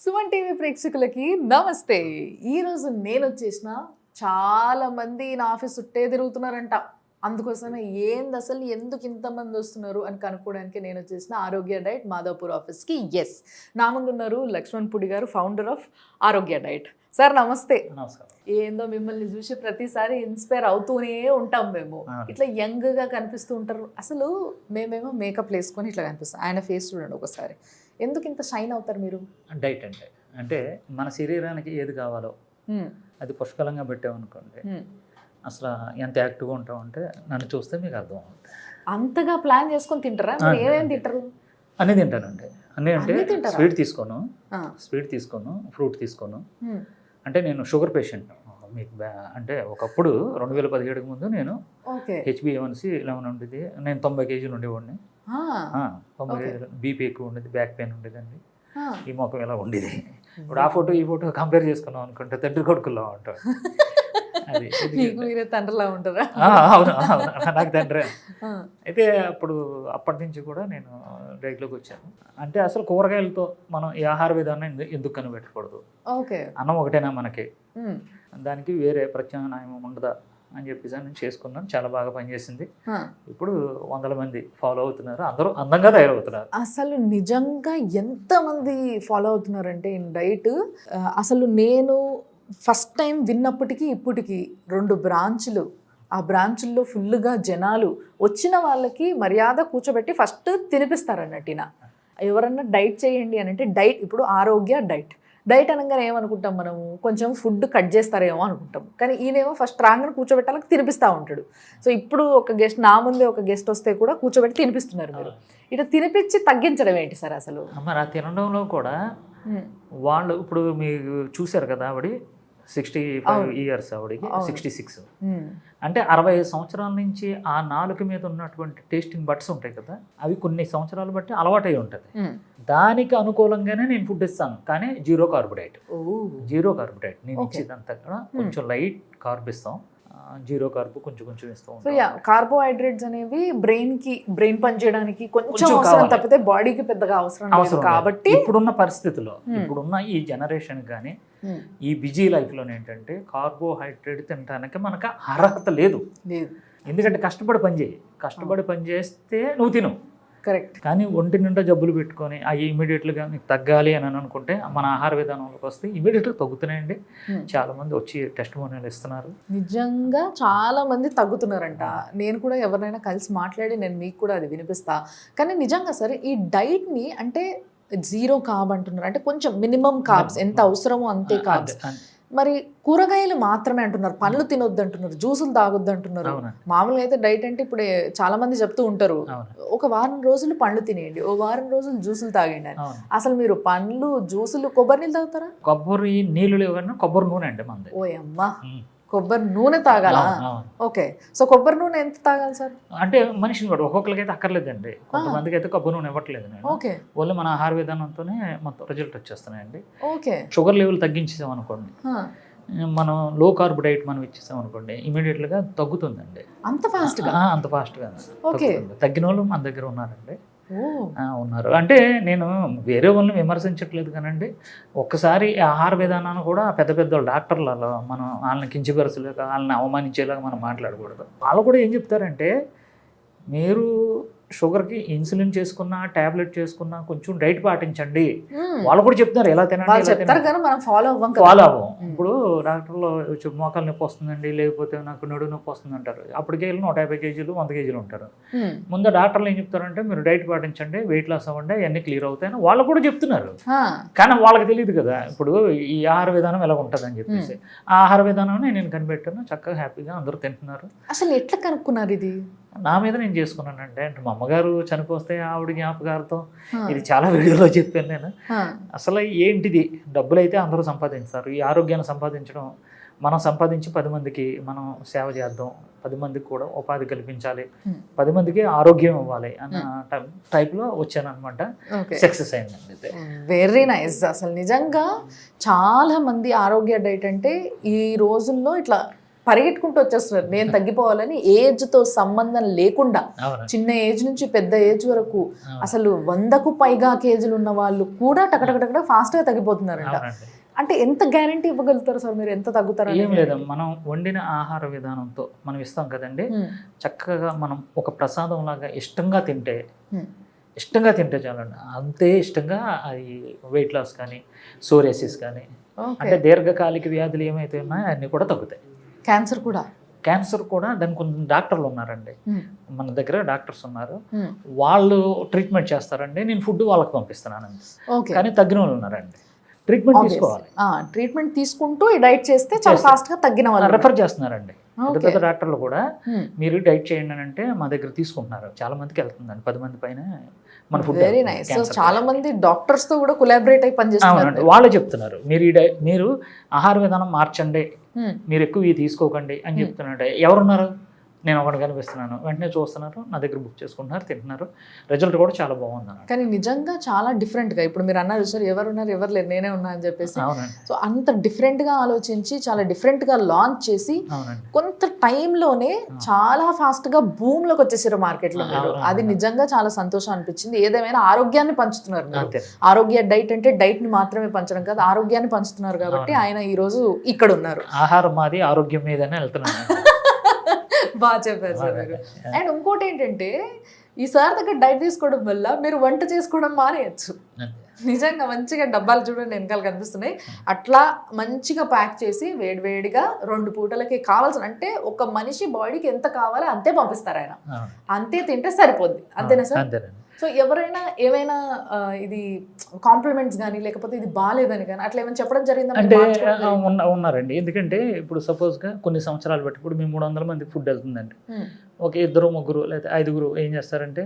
Suman TV ప్రేక్షకులకి నమస్తే. ఈరోజు నేను వచ్చేసిన చాలా మంది నా ఆఫీస్ చుట్టే తిరుగుతున్నారంట. అందుకోసమే ఏంది అసలు ఎందుకు ఇంతమంది వస్తున్నారు అని కనుక్కోవడానికి నేను వచ్చేసిన ఆరోగ్య డైట్ మాధవపూర్ ఆఫీస్కి. ఎస్, నా ముందు ఉన్నారు లక్ష్మణ్ పుడి గారు, ఫౌండర్ ఆఫ్ ఆరోగ్య డైట్. సార్ నమస్తే. నమస్కారం. ఏందో మిమ్మల్ని చూసి ప్రతిసారి ఇన్స్పైర్ అవుతూనే ఉంటాం మేము. ఇట్లా యంగ్గా కనిపిస్తూ ఉంటారు. అసలు మేమేమో మేకప్ వేసుకొని ఇట్లా కనిపిస్తాం. ఆయన ఫేస్ చూడండి ఒకసారి. ఎందుకు ఇంత షైన్ అవుతారు మీరు? డైట్ అంటే మన శరీరానికి ఏది కావాలో అది పుష్కలంగా పెట్టామనుకోండి, అసలు ఎంత యాక్టివ్గా ఉంటామంటే నన్ను చూస్తే మీకు అర్థం అవుతుంది. అంతగా ప్లాన్ చేసుకొని తింటారా? ఏమేమి తింటారు? అన్నీ తింటానండి. అన్నీ అంటే స్వీట్ తీసుకోను, ఫ్రూట్ తీసుకోను. అంటే నేను షుగర్ పేషెంట్. మీకు అంటే ఒకప్పుడు 2017కి ముందు నేను HbA1c 11 ఉండేది. నేను 90 కేజీలు ఉండేవాడిని. 90 కేజీలు. బీపీ ఎక్కువ ఉండేది, బ్యాక్ పెయిన్ ఉండేదండి, ఈ మొఖం ఇలా ఉండేది. ఇప్పుడు ఆ ఫోటో ఈ ఫోటో కంపేర్ చేసుకున్నాం అనుకుంటే తండ్రి కొడుకుల్లో ఉంటాడు. అది తండ్రిలా ఉంటారా? అవును, నాకు తండ్రి. అయితే అప్పటి నుంచి కూడా నేను డైట్లోకి వచ్చాను. అంటే అసలు కూరగాయలతో మనం ఈ ఆహార విధానం ఎందుకు కనిపెట్టకూడదు? అన్నం ఒకటేనా మనకి, దానికి వేరే ప్రత్యామ్నాయం ఉండదా అని చెప్పేసి నేను చేసుకున్నాను. చాలా బాగా పనిచేసింది. ఇప్పుడు 100 మంది ఫాలో అవుతున్నారు. అందరూ అందంగా తయారవుతున్నారు. అసలు నిజంగా ఎంతమంది ఫాలో అవుతున్నారంటే ఈ డైట్. అసలు నేను ఫస్ట్ టైం విన్నప్పటికీ ఇప్పటికీ 2 బ్రాంచ్లు, ఆ బ్రాంచుల్లో ఫుల్గా జనాలు వచ్చిన వాళ్ళకి మర్యాద కూర్చోబెట్టి ఫస్ట్ తినిపిస్తారన్నట్టిన. ఎవరన్నా డైట్ చేయండి అని అంటే డైట్, ఇప్పుడు ఆరోగ్య డైట్ అనగానే ఏమనుకుంటాం మనము, కొంచెం ఫుడ్ కట్ చేస్తారేమో అనుకుంటాం. కానీ ఈయనేమో ఫస్ట్ రాగానే కూర్చోబెట్టాలని తినిపిస్తూ ఉంటాడు. సో ఇప్పుడు ఒక గెస్ట్, నా ముందే ఒక గెస్ట్ వస్తే కూడా కూర్చోబెట్టి తినిపిస్తున్నారు మీరు. ఇట్లా తినిపించి తగ్గించడం ఏంటి సార్ అసలు? మరి ఆ తినడంలో కూడా వాళ్ళు ఇప్పుడు మీరు చూశారు కదా, ఆవిడ 65 ఇయర్స్, ఆవిడకి 66. అంటే 65 సంవత్సరాల నుంచి ఆ నాలుక మీద ఉన్నటువంటి టేస్టింగ్ బట్స్ ఉంటాయి కదా, అవి కొన్ని సంవత్సరాలు బట్టి అలవాటై ఉంటుంది. దానికి అనుకూలంగానే నేను ఫుడ్ ఇస్తాను, కానీ జీరో కార్బోహైడ్రేట్ నేను ఇచ్చేదంతా కూడా కొంచెం లైట్ కార్బ్ ఇస్తాం. జీరో కార్బ్ కొంచెం ఇస్తాం. కార్బోహైడ్రేట్స్ అనేవి బ్రెయిన్ పనిచేయడానికి కొంచెం అవసరం తప్పితే బాడీకి పెద్దగా అవసరం కాబట్టి ఇప్పుడున్న పరిస్థితుల్లో, ఇప్పుడున్న ఈ జనరేషన్ కానీ ఈ బిజీ లైఫ్లో ఏంటంటే కార్బోహైడ్రేట్ తినడానికి మనకు అర్హత లేదు. ఎందుకంటే కష్టపడి పని చేస్తే నువ్వు తిను, కరెక్ట్. కానీ ఒంటి నిండా జబ్బులు పెట్టుకొని అవి ఇమీడియట్గా మీకు తగ్గాలి అని అనుకుంటే మన ఆహార విధానంలోకి వస్తే ఇమీడియట్గా తగ్గుతున్నాయండి. చాలా మంది వచ్చి టెస్టిమోనియల్ ఇస్తున్నారు. నిజంగా చాలా మంది తగ్గుతున్నారంట. నేను కూడా ఎవరినైనా కలిసి మాట్లాడి నేను మీకు కూడా అది వినిపిస్తా. కానీ నిజంగా సరే ఈ డైట్ని అంటే జీరో కార్బ్ అంటున్నారు, అంటే కొంచెం మినిమం కార్బ్స్ ఎంత అవసరమో అంతే కార్బ్స్. మరి కూరగాయలు మాత్రమే అంటున్నారు, పండ్లు తినొద్దు అంటున్నారు, జ్యూసులు తాగొద్దు అంటున్నారు. మామూలుగా అయితే డైట్ అంటే ఇప్పుడు చాలా మంది చెప్తూ ఉంటారు, ఒక వారం రోజులు పండ్లు తినేయండి, ఓ వారం రోజులు జ్యూసులు తాగండి అని. అసలు మీరు పండ్లు, జ్యూసులు, కొబ్బరి నీళ్ళు తాగుతారా? కొబ్బరి నీళ్ళు లేవు, కొబ్బరి నూనె అండి మంది. ఓ అమ్మా, కొబ్బరి నూనె తాగాలా? ఓకే. సో కొబ్బరి నూనె ఎంత తాగాలి సార్? అంటే మనిషిని కూడా ఒక్కొక్కరికి అయితే అక్కర్లేదండి. కొంతమందికి అయితే కొబ్బరి నూనె ఇవ్వట్లేదు నేను. ఓకే. ఓన్లీ మన ఆహార విధానంతోనే మొత్తం రిజల్ట్ వచ్చేస్తున్నాయండి. ఓకే. షుగర్ లెవెల్ తగ్గించేసాం అనుకోండి, మనం లో కార్బ్ డైట్ మనం ఇచ్చేసాం అనుకోండి, ఇమీడియట్గా తగ్గుతుందండి. అంత ఫాస్ట్గా? అంత ఫాస్ట్గా తగ్గిన వాళ్ళు మన దగ్గర ఉన్నారండి. ఉన్నారు. అంటే నేను వేరే వాళ్ళని విమర్శించట్లేదు కానండి, ఒక్కసారి ఆహార విధానాన్ని కూడా పెద్ద డాక్టర్లలో మనం వాళ్ళని కించపరచలేక, వాళ్ళని అవమానించేలాగా మనం మాట్లాడకూడదు. వాళ్ళు కూడా ఏం చెప్తారంటే, మీరు షుగర్కి ఇన్సులిన్ చేసుకున్నా, టాబ్లెట్ చేసుకున్నా కొంచెం డైట్ పాటించండి. వాళ్ళు కూడా చెప్తున్నారు ఎలా తినండి, ఫాలో అవ్వం. ఇప్పుడు డాక్టర్లో మోకాలు నొప్పి వస్తుందండి, లేకపోతే నాకు నడుము నొప్పి వస్తుంది అంటారు. అప్పటికే 150 కేజీలు 100 కేజీలు ఉంటారు. ముందు డాక్టర్లు ఏం చెప్తారంటే, మీరు డైట్ పాటించండి, వెయిట్ లాస్ అవ్వండి, అవన్నీ క్లియర్ అవుతాయని వాళ్ళు కూడా చెప్తున్నారు. కానీ వాళ్ళకి తెలియదు కదా ఇప్పుడు ఈ ఆహార విధానం ఎలా ఉంటుంది అని చెప్పేసి. ఆ ఆహార విధానాన్ని నేను కనిపెట్టాను, చక్కగా హ్యాపీగా అందరూ తింటున్నారు. అసలు ఎట్లా కనుక్కున్నారు? ఇది నా మీద నేను చేసుకున్నానంటే, అంటే మా అమ్మగారు చనిపోతే ఆవిడ జ్ఞాపకాలతో ఇది చాలా వీడియోలో చెప్పాను నేను. అసలు ఏంటిది, డబ్బులు అయితే అందరూ సంపాదించారు, ఈ ఆరోగ్యాన్ని సంపాదించడం, మనం సంపాదించి 10 మందికి మనం సేవ చేద్దాం, 10 మందికి కూడా ఉపాధి కల్పించాలి, 10 మందికి ఆరోగ్యం ఇవ్వాలి అన్న టైప్లో వచ్చాను అనమాట. సక్సెస్ అయిందండి. Very nice. అసలు నిజంగా చాలా మంది ఆరోగ్య డైట్ అంటే ఈ రోజుల్లో ఇట్లా పరిగెట్టుకుంటూ వచ్చేస్తున్నారు నేను తగ్గిపోవాలని. ఏజ్తో సంబంధం లేకుండా అవునండి. చిన్న ఏజ్ నుంచి పెద్ద ఏజ్ వరకు అసలు 100కు పైగా కేజీలు ఉన్న వాళ్ళు కూడా టకటకటక ఫాస్ట్గా తగ్గిపోతున్నారంట. అవునండి. అంటే ఎంత గ్యారంటీ ఇవ్వగలుగుతారు సార్ మీరు ఎంత తగ్గుతారు? ఏం లేదు, మనం వండిన ఆహార విధానంతో మనం ఇస్తాం కదండి, చక్కగా మనం ఒక ప్రసాదం లాగా ఇష్టంగా తింటే చాలండి. అంతే ఇష్టంగా అది వెయిట్ లాస్ కానీ సోరియాసిస్ కానీ అంటే దీర్ఘకాలిక వ్యాధులు ఏమైతే ఉన్నాయో అన్నీ కూడా తగ్గుతాయి. క్యాన్సర్ కూడా దానికి కొన్ని డాక్టర్లు ఉన్నారండి, మన దగ్గర డాక్టర్స్ ఉన్నారు, వాళ్ళు ట్రీట్మెంట్ చేస్తారండి. నేను ఫుడ్ వాళ్ళకి పంపిస్తున్నానండి. కానీ తగ్గిన వాళ్ళు ఉన్నారండి. ట్రీట్మెంట్ తీసుకోవాలి, ట్రీట్మెంట్ తీసుకుంటూ ఈ డైట్ చేస్తే చాలా ఫాస్ట్ గా తగ్గిన వాళ్ళు రెఫర్ చేస్తున్నారండి. పెద్ద పెద్ద డాక్టర్లు కూడా మీరు డైట్ చేయండి అని అంటే మా దగ్గర తీసుకుంటున్నారు. చాలా మందికి వెళ్తుందండి, 10 మంది పైన మన ఫుడ్. Very nice. సో చాలా మంది డాక్టర్స్ తో కూడా కొలాబరేట్ అయి పనిచేస్తున్నారు. వాళ్ళే చెప్తున్నారు మీరు ఆహార విధానం మార్చండి, మీరు ఎక్కువ ఇవి తీసుకోకండి అని చెప్తున్నట్టే. ఎవరున్నారు? నేను ఒకటి కనిపిస్తున్నాను, వెంటనే చూస్తున్నారు, నా దగ్గర బుక్ చేసుకుంటున్నారు, తింటున్నారు, రిజల్ట్ కూడా చాలా బాగుంది. కానీ నిజంగా చాలా డిఫరెంట్గా ఇప్పుడు మీరు అన్నారు సార్, ఎవరున్నారు ఎవరు లేరు నేనే ఉన్నా అని చెప్పేసి. సో అంత డిఫరెంట్గా ఆలోచించి చాలా డిఫరెంట్గా లాంచ్ చేసి కొంత టైంలోనే చాలా ఫాస్ట్గా భూమిలోకి వచ్చేసారు మార్కెట్లో. అది నిజంగా చాలా సంతోషం అనిపించింది. ఏదేమైనా ఆరోగ్యాన్ని పంచుతున్నారు. ఆరోగ్య డైట్ అంటే డైట్ని మాత్రమే పంచడం కాదు, ఆరోగ్యాన్ని పంచుతున్నారు కాబట్టి ఆయన ఈరోజు ఇక్కడ ఉన్నారు. ఆహారం మాది, ఆరోగ్యం మీదనే వెళ్తున్నాను. బాగా చెప్పారు సార్ మీరు. అండ్ ఇంకోటి ఏంటంటే ఈసారి దగ్గర డైట్ తీసుకోవడం వల్ల మీరు వంట చేసుకోవడం మానేయచ్చు. నిజంగా మంచిగా డబ్బాలు చూడండి వెనకాల కనిపిస్తున్నాయి, అట్లా మంచిగా ప్యాక్ చేసి వేడివేడిగా 2 పూటలకి కావాల్సిన, అంటే ఒక మనిషి బాడీకి ఎంత కావాలో అంతే పంపిస్తారు ఆయన, అంతే తింటే సరిపోద్ది. అంతేనా సార్? సో ఎవరైనా ఏమైనా ఇది కాంప్లిమెంట్స్ కానీ లేకపోతే ఇది బాగాలేదని కానీ అట్లా ఏమైనా చెప్పడం జరిగిందా? అంటే ఉన్నారండి. ఎందుకంటే ఇప్పుడు సపోజ్గా కొన్ని సంవత్సరాలు బట్టి ఇప్పుడు మేము 300 మందికి ఫుడ్ వెళ్తుందండి. ఒక 2 3 లేదా 5 ఏం చేస్తారంటే,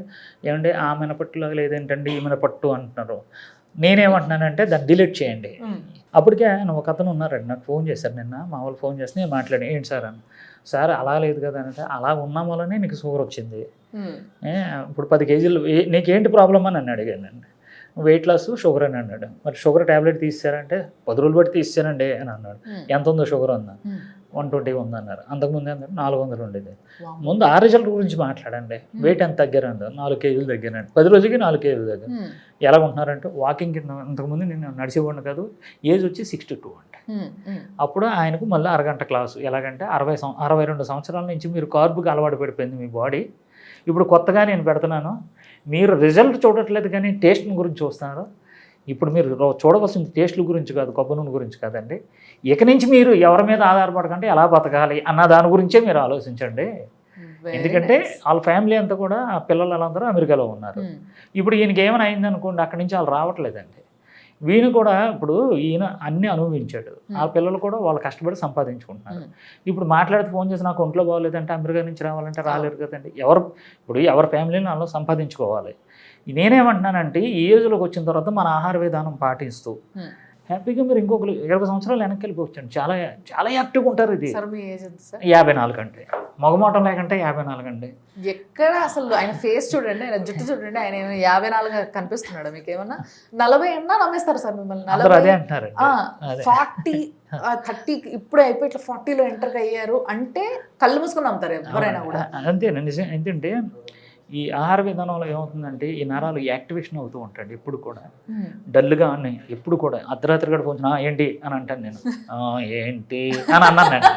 ఏమంటే ఆ మినపట్టులో లేదేంటండి ఈ మినపట్టు అంటున్నారు. నేనేమంటున్నానంటే దాన్ని డిలీట్ చేయండి. అప్పటికే ఆయన ఒక అతను ఉన్నారండి, నాకు ఫోన్ చేశారు నిన్న, మా వాళ్ళు ఫోన్ చేసి నేను మాట్లాడి, ఏంటి సార్ అని. సార్ అలా లేదు కదా అంటే, అలా ఉన్న వల్లనే నీకు షుగర్ వచ్చింది, ఇప్పుడు 10 కేజీలు నీకేంటి ప్రాబ్లం అని నన్ను అడిగానండి. వెయిట్ లాస్ షుగర్ అని అన్నాడు. మరి షుగర్ ట్యాబ్లెట్ తీసారంటే 10 రోజులు బట్టి తీసానండి అని అన్నాడు. ఎంత ఉందో షుగర్ ఉందా? 120 ఉందన్నారు. అంతకుముందు అన్నారు 400 ఉండేది. ముందు ఆ రిజల్ట్ గురించి మాట్లాడండి. వెయిట్ ఎంత తగ్గారండి? 4 కేజీలు తగ్గానండి. 10 రోజులకి 4 కేజీలు తగ్గారు. ఎలా ఉంటున్నారంటే వాకింగ్ కింద, అంతకుముందు నేను నడిచేవాడిని కాదు, ఏజ్ వచ్చి 62 అంటే. అప్పుడు ఆయనకు మళ్ళీ అరగంట క్లాసు. ఎలాగంటే 62 సంవత్సరాల నుంచి మీరు కార్బుకి అలవాటు పడిపోయింది మీ బాడీ. ఇప్పుడు కొత్తగా నేను పెడుతున్నాను, మీరు రిజల్ట్ చూడట్లేదు కానీ టేస్ట్ గురించి చూస్తున్నారు. ఇప్పుడు మీరు చూడవలసింది టేస్ట్ల గురించి కాదు, కొబ్బరి నూనె గురించి కాదండి. ఇక నుంచి మీరు ఎవరి మీద ఆధారపడకంటే ఎలా బతకాలి అన్న దాని గురించే మీరు ఆలోచించండి. ఎందుకంటే వాళ్ళ ఫ్యామిలీ అంతా కూడా, ఆ పిల్లలు వాళ్ళందరూ అమెరికాలో ఉన్నారు. ఇప్పుడు ఈయనకి ఏమైనా అయిందనుకోండి, అక్కడి నుంచి వాళ్ళు రావట్లేదండి. వీళ్ళు కూడా ఇప్పుడు ఈయన అన్నీ అనుభవించాడు, ఆ పిల్లలు కూడా వాళ్ళు కష్టపడి సంపాదించుకుంటున్నారు. ఇప్పుడు మాట్లాడితే ఫోన్ చేసి నాకు ఒంట్లో బాగోలేదంటే అమెరికా నుంచి రావాలంటే రాలేరు కదండి. ఎవరి ఫ్యామిలీని వాళ్ళు సంపాదించుకోవాలి. నేనేమంటున్నానంటే ఈ ఏజ్లోకి వచ్చిన తర్వాత మన ఆహార విధానం పాటిస్తూ హ్యాపీగా మీరు ఇంకొకరు 20 సంవత్సరాలు వెనక్కి వెళ్ళిపోవచ్చండి. చాలా చాలా యాక్టివ్గా ఉంటారు. ఇది 54 అంటే మగమోటం లేకంటే 54 అండి. ఎక్కడ అసలు ఆయన ఫేస్ చూడండి, ఆయన జుట్టు చూడండి, ఆయన 54 కనిపిస్తున్నాడు. మీకు ఏమన్నా 40 అన్నా నమ్మేస్తారు సార్ మిమ్మల్ని. 40 30 ఇప్పుడే అయిపోయి ఇట్లా 40లో ఎంటర్ అయ్యారు అంటే కళ్ళు మూసుకొని నమ్ముతారు ఎవరైనా కూడా. అంతేనా? నిజం. ఏంటంటే ఈ ఆహార విధానంలో ఏమవుతుందంటే ఈ నరాలు యాక్టివేషన్ అవుతూ ఉంటాడు ఎప్పుడు కూడా. డల్గా ఉన్నాయి ఎప్పుడు కూడా. అర్ధరాత్రి కూడా ఫోన్ ఏంటి అని అంటాను నేను, ఏంటి అని అన్నాను నేను.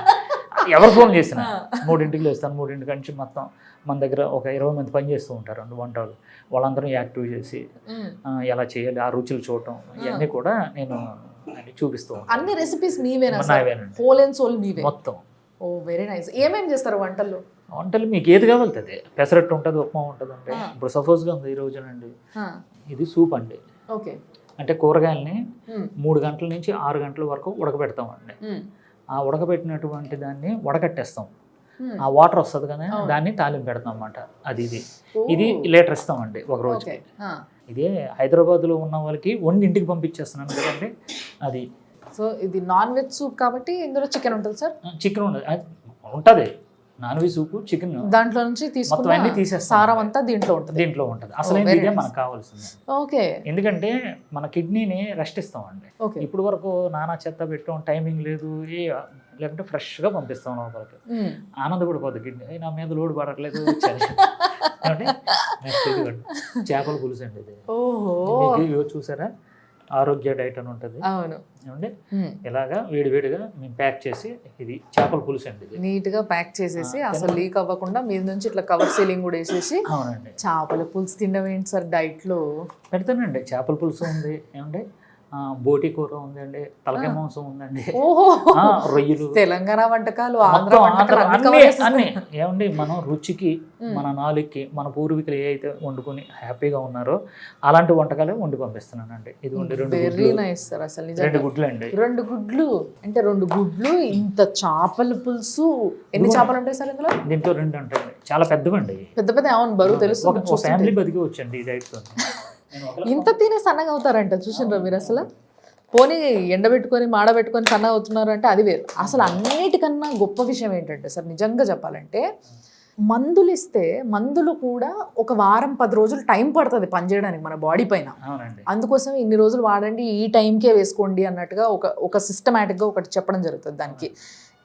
ఎవరు ఫోన్ చేసినా 3ంటికి లేస్తాను. 3ంటి నుంచి మొత్తం మన దగ్గర ఒక 20 మంది పని చేస్తూ ఉంటారు వంటలు. వాళ్ళందరూ యాక్టివ్ చేసి ఎలా చేయాలి, ఆ రుచులు చూడటం, ఇవన్నీ కూడా నేను చూపిస్తూ ఉంటాను. అన్ని రెసిపీస్ మీవేనా? హోల్ అండ్ సోల్ మీవే మొత్తం. ఓ వెరీ నైస్. ఏమేమి చేస్తారు వంటలు? మీకు ఏది కావాలంటే పెసరట్టు ఉంటుంది, ఉప్మా ఉంటుంది. అంటే ఇప్పుడు సపోజ్గా ఉంది ఈ రోజునండి, ఇది సూప్ అండి. ఓకే. అంటే కూరగాయలని 3 గంటల నుంచి 6 గంటల వరకు ఉడకబెడతామండి. ఆ ఉడకబెట్టినటువంటి దాన్ని వడకట్టేస్తాం. ఆ వాటర్ వస్తుంది కదా, దాన్ని తాలింపు పెడతాం అన్నమాట. ఇది లీటర్ ఇస్తామండి ఒక రోజుకి. ఇదే హైదరాబాద్లో ఉన్న వాళ్ళకి వండి ఇంటికి పంపించేస్తున్నాను కదండి. అది సో ఇది నాన్ వెజ్ సూప్ కాబట్టి ఇందులో చికెన్ ఉంటుంది సార్? చికెన్ ఉంటుంది. నాన్ వెజ్ సూపు, చికెన్ దాంట్లో నుంచి తీసేస్తాం. సారం అంతా దీంట్లో ఉంటుంది. అసలు ఇదే మనకు కావాల్సింది. ఓకే. ఎందుకంటే మన కిడ్నీని రెస్ట్ ఇస్తామండి. ఇప్పుడు వరకు నానా చెత్త పెట్టడం, టైమింగ్ లేదు, లేకుంటే ఫ్రెష్గా పంపిస్తాం లోపలికి. మ్మ్. ఆనందపడిపోద్ది కిడ్నీ, నా మీద లోడ్ పడట్లేదు ఏమంటే నెక్స్ట్ ఇదిగోండి చేపల పులుసు అండి ఇది. ఓహో మీకు ఇవి చూసారా ఆరోగ్య డైట్ అని ఉంటుంది అవును. ఏమండి మ్మ్. ఇలాగా వేడివేడిగా మేము ప్యాక్ చేసి ఇది చేపల పులుసు అండి ఇది. నీట్ గా ప్యాక్ చేసేసి అసలు లీక్ అవ్వకుండా మీద నుంచి ఇట్లా కవర్ సీలింగ్ కూడా వేసేసి అవునండి చేపల పులుసు తినడం ఏంటి సార్ డైట్ లో? పెడతానండి. చేపల పులుసు ఉంది ఏమండి, బోటి కూర ఉందండి, తలకాయ మాంసం ఉందండి, ఓహో రొయ్యలు, తెలంగాణ వంటకాలు, ఆంధ్ర మొత్తం వంటకాలు అన్ని అన్ని cover చేసేస్తారు. అన్ని ఏమండి మనం రుచికి మన నాలుగుకి మన పూర్వీకులు ఏ అయితే వండుకొని హ్యాపీగా ఉన్నారో అలాంటి వంటకాలే వండి పంపిస్తున్నానండి. ఇదిగోండి రెండు వెరీ గుడ్లు, నైస్ సార్. అసలు రెండు నిజంగా గుడ్లు అండి. 2 గుడ్లు అంటే 2 గుడ్లు, ఇంత చేపల పులుసు. ఎన్ని చేపలు ఉంటాయి సార్ ఇందులో? దీంట్లో 2 ఉంటాయండి, చాలా పెద్దవండి. పెద్ద పెద్ద అవును బరువు తెలుసు. ఒక ఫ్యామిలీ బతికి వచ్చండి ఈ డైట్తో. ఇంత తినే సన్నగా అవుతారంట చూసిండ్రా మీరు? అసలు పోనీ ఎండబెట్టుకొని మాడబెట్టుకొని సన్నగా అవుతున్నారు అంటే అది వేరు. అసలు అన్నిటికన్నా గొప్ప విషయం ఏంటంటే సార్ నిజంగా చెప్పాలంటే మందులు ఇస్తే మందులు కూడా ఒక వారం 10 రోజులు టైం పడుతుంది పనిచేయడానికి మన బాడీ పైన. అవునండి. అందుకోసం ఇన్ని రోజులు వాడండి, ఈ టైంకే వేసుకోండి అన్నట్టుగా ఒక సిస్టమేటిక్గా ఒకటి చెప్పడం జరుగుతుంది దానికి.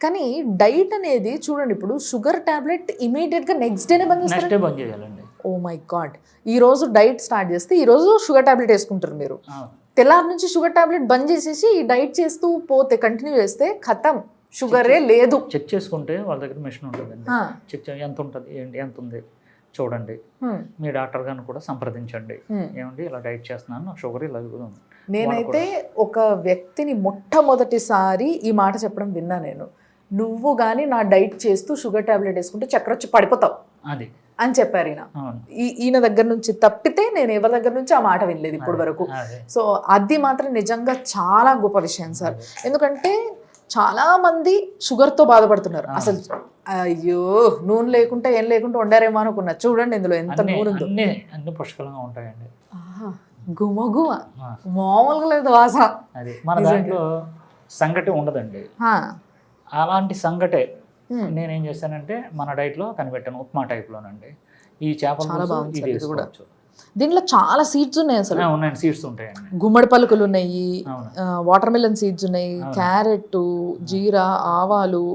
కానీ డైట్ అనేది చూడండి, ఇప్పుడు షుగర్ టాబ్లెట్ ఇమీడియట్గా నెక్స్ట్ డేనే బంద్ చేస్తారు. నెక్స్ట్ డే బంద్ చేయాలండి. Oh my god. ఈ రోజు డైట్ స్టార్ట్ చేస్తే ఈ రోజు షుగర్ టాబ్లెట్ వేసుకుంటారు మీరు, అవును. తెల్లారి నుంచి షుగర్ టాబ్లెట్ బంద్ చేసేసి ఈ డైట్ చేస్తూ పోతే కంటిన్యూ చేస్తే ఖతం, షుగరే లేదు. చెక్ చేసుకుంటే వాళ్ళ దగ్గర మెషిన్ ఉంటుందండి. ఆ. చెక్ ఎంత ఉంటుంది ఏంటి ఎంత ఉంది చూడండి, హ్మ్. మీ డాక్టర్ గారిని కూడా సంప్రదించండి. హ్మ్. ఏమండి ఇలా డైట్ చేస్తున్నాను, నాకు షుగర్ ఇలా ఉంది. నేనైతే ఒక వ్యక్తిని మొట్టమొదటిసారి ఈ మాట చెప్పడం విన్నా నేను. నువ్వు కానీ నా డైట్ చేస్తూ షుగర్ టాబ్లెట్ వేసుకుంటే చక్కెర వచ్చి పడిపోతావు అది అని చెప్పారు ఈయన. అవును. ఈయన దగ్గర నుంచి తప్పితే నేను ఎవరి దగ్గర నుంచి ఆ మాట వినలేదు ఇప్పటి వరకు. అదే. సో అది మాత్రం నిజంగా చాలా గొప్ప విషయం సార్. ఎందుకంటే చాలా మంది షుగర్తో బాధపడుతున్నారు. అసలు అయ్యో నూనె లేకుండా ఏం లేకుండా వండారేమో అనుకున్నా. చూడండి ఇందులో ఎంత నూనె ఉందో. అన్ని పుష్కలంగా ఉంటాయండి. గుమగుమ ఆ. మామూలుగా లేదు వాసన. అది మన దాంట్లో సంగటి ఉండదండి. ఆ. అలాంటి సంగటే నేనేం చేశానంటే మన డైట్లో కనిపెట్టాను, ఉప్మా టైప్లోనండి. ఈ చేపల పులుసు ఇది వేసుకోవచ్చు. దీంట్లో చాలా సీడ్స్ ఉన్నాయి అసలు. ఉన్నాయండి, సీడ్స్ ఉంటాయండి. గుమ్మడి పలుకులు ఉన్నాయి, అవును. వాటర్ మిలన్ సీడ్స్ ఉన్నాయి, క్యారెట్, జీరా, ఆవాలు.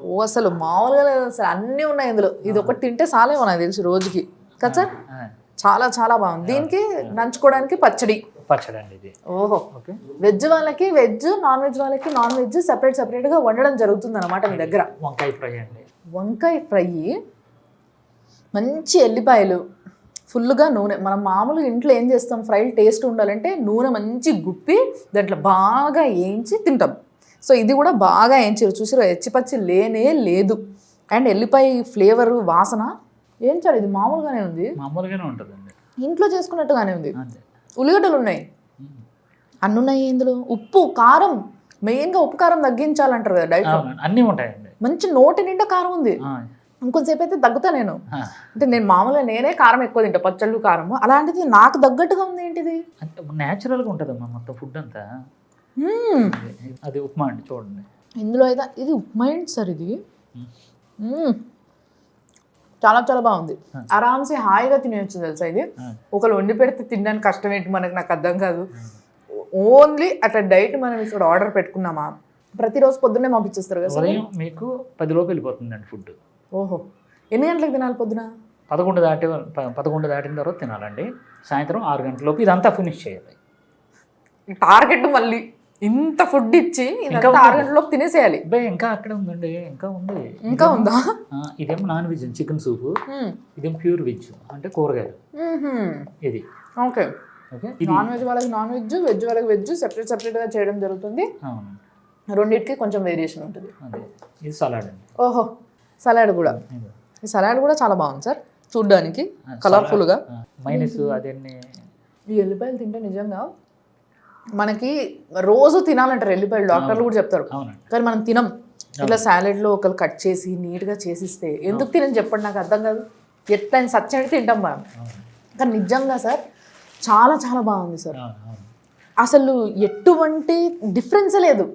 ఓ అసలు మామూలుగా లేదు అసలు, అన్నీ ఉన్నాయి ఇందులో. ఇది ఒకటి తింటే చాలేమో నాకు తెలిసి రోజుకి కదా సార్. చాలా చాలా బాగుంది. దీనికి నంచుకోవడానికి పచ్చడి అండి ఇది. ఓహో. ఓకే. వెజ్ వాళ్ళకి వెజ్, నాన్ వెజ్ వాళ్ళకి నాన్ వెజ్ సెపరేట్గా వండడం జరుగుతుంది అనమాట మీ దగ్గర. వంకాయ ఫ్రై అండి. వంకాయ ఫ్రై, మంచి ఎల్లిపాయలు, ఫుల్గా నూనె. మనం మామూలుగా ఇంట్లో ఏం చేస్తాం, ఫ్రైలు టేస్ట్ ఉండాలంటే నూనె మంచి గుప్పి దాంట్లో బాగా వేయించి తింటాం. సో ఇది కూడా బాగా వేయించారు, చూసారు, ఎచ్చిపచ్చి లేనే లేదు. అండ్ ఎల్లిపాయ ఫ్లేవరు వాసన ఏం సార్ ఇది మామూలుగానే ఉంది, మామూలుగానే ఉంటుందండి, ఇంట్లో చేసుకున్నట్టుగానే ఉంది. ఉల్లిగడ్డలు ఉన్నాయి, అన్నీ ఉన్నాయి ఇందులో. ఉప్పు కారం, మెయిన్గా ఉప్పు కారం తగ్గించాలంటారు కదా డైట్లో. అన్నీ ఉంటాయండి. మంచి నోటి నిండా కారం ఉంది. ఇంకొంతసేపు అయితే తగ్గుతా నేను. అంటే నేను మామూలుగా నేనే కారం ఎక్కువ తింటా, పచ్చళ్ళు కారము. అలాంటిది నాకు తగ్గట్టుగా ఉంది ఏంటిది, న్యాచురల్గా ఉంటుందమ్మా మొత్తం ఫుడ్ అంతా. అది ఉప్మా అండి చూడండి ఇందులో అయితే. ఇది ఉప్మా ఏంటి సార్ ఇది? చాలా చాలా బాగుంది. ఆరామ్సే హాయిగా తినేయచ్చు తెలుసా ఇది. ఒకరు వండి పెడితే తినడానికి కష్టం ఏంటి మనకి, నాకు అర్థం కాదు. ఓన్లీ అట్లా డైట్ మనం ఇక్కడ ఆర్డర్ పెట్టుకున్నామా, ప్రతిరోజు పొద్దున్నే పంపించేస్తారు కదా సార్. మీకు 10 లోపు వెళ్ళిపోతుందండి ఫుడ్. ఓహో. ఎన్ని గంటలకు తినాలి పొద్దున? 11 దాటిన తర్వాత తినాలండి. సాయంత్రం 6 గంటలలోపు ఇదంతా ఫినిష్ చేయాలి. టార్గెట్ మళ్ళీ ఇంత ఫుడ్ ఇచ్చి ఇంకా 6 గంటలలోపు తినేసేయాలి. ఇంకా అక్కడ ఉందండి, ఇంకా ఉంది. ఇంకా ఉందా? ఇదేమో నాన్ వెజ్ చికెన్ సూప్, ఇదేమో ప్యూర్ వెజ్ అంటే కూరగాయలు. ఇది ఓకే. నాన్ వెజ్ వాళ్ళకి నాన్ వెజ్, వెజ్ వాళ్ళకి వెజ్ సెపరేట్గా చేయడం జరుగుతుంది. రెండింటికి కొంచెం వేరియేషన్ ఉంటుంది. ఇది సలాడ్ అండి. ఓహో, సలాడ్ కూడా. ఈ సలాడ్ కూడా చాలా బాగుంది సార్ చూడ్డానికి, కలర్ఫుల్గా. మైనస్ అదేన్ని ఈ ఎల్లిపాయలు తింటే నిజంగా మనకి రోజు తినాలంటారు ఎల్లిపాయలు, డాక్టర్లు కూడా చెప్తారు. కానీ మనం తినం. ఇట్లా సాలెడ్లో ఒకరు కట్ చేసి నీట్గా చేసిస్తే ఎందుకు తినని చెప్పండి, నాకు అర్థం కాదు. ఎట్లయినా సచ్చడి తింటాం మనం. కానీ నిజంగా సార్ చాలా చాలా బాగుంది సార్. అసలు ఎటువంటి డిఫరెన్స్ లేదు.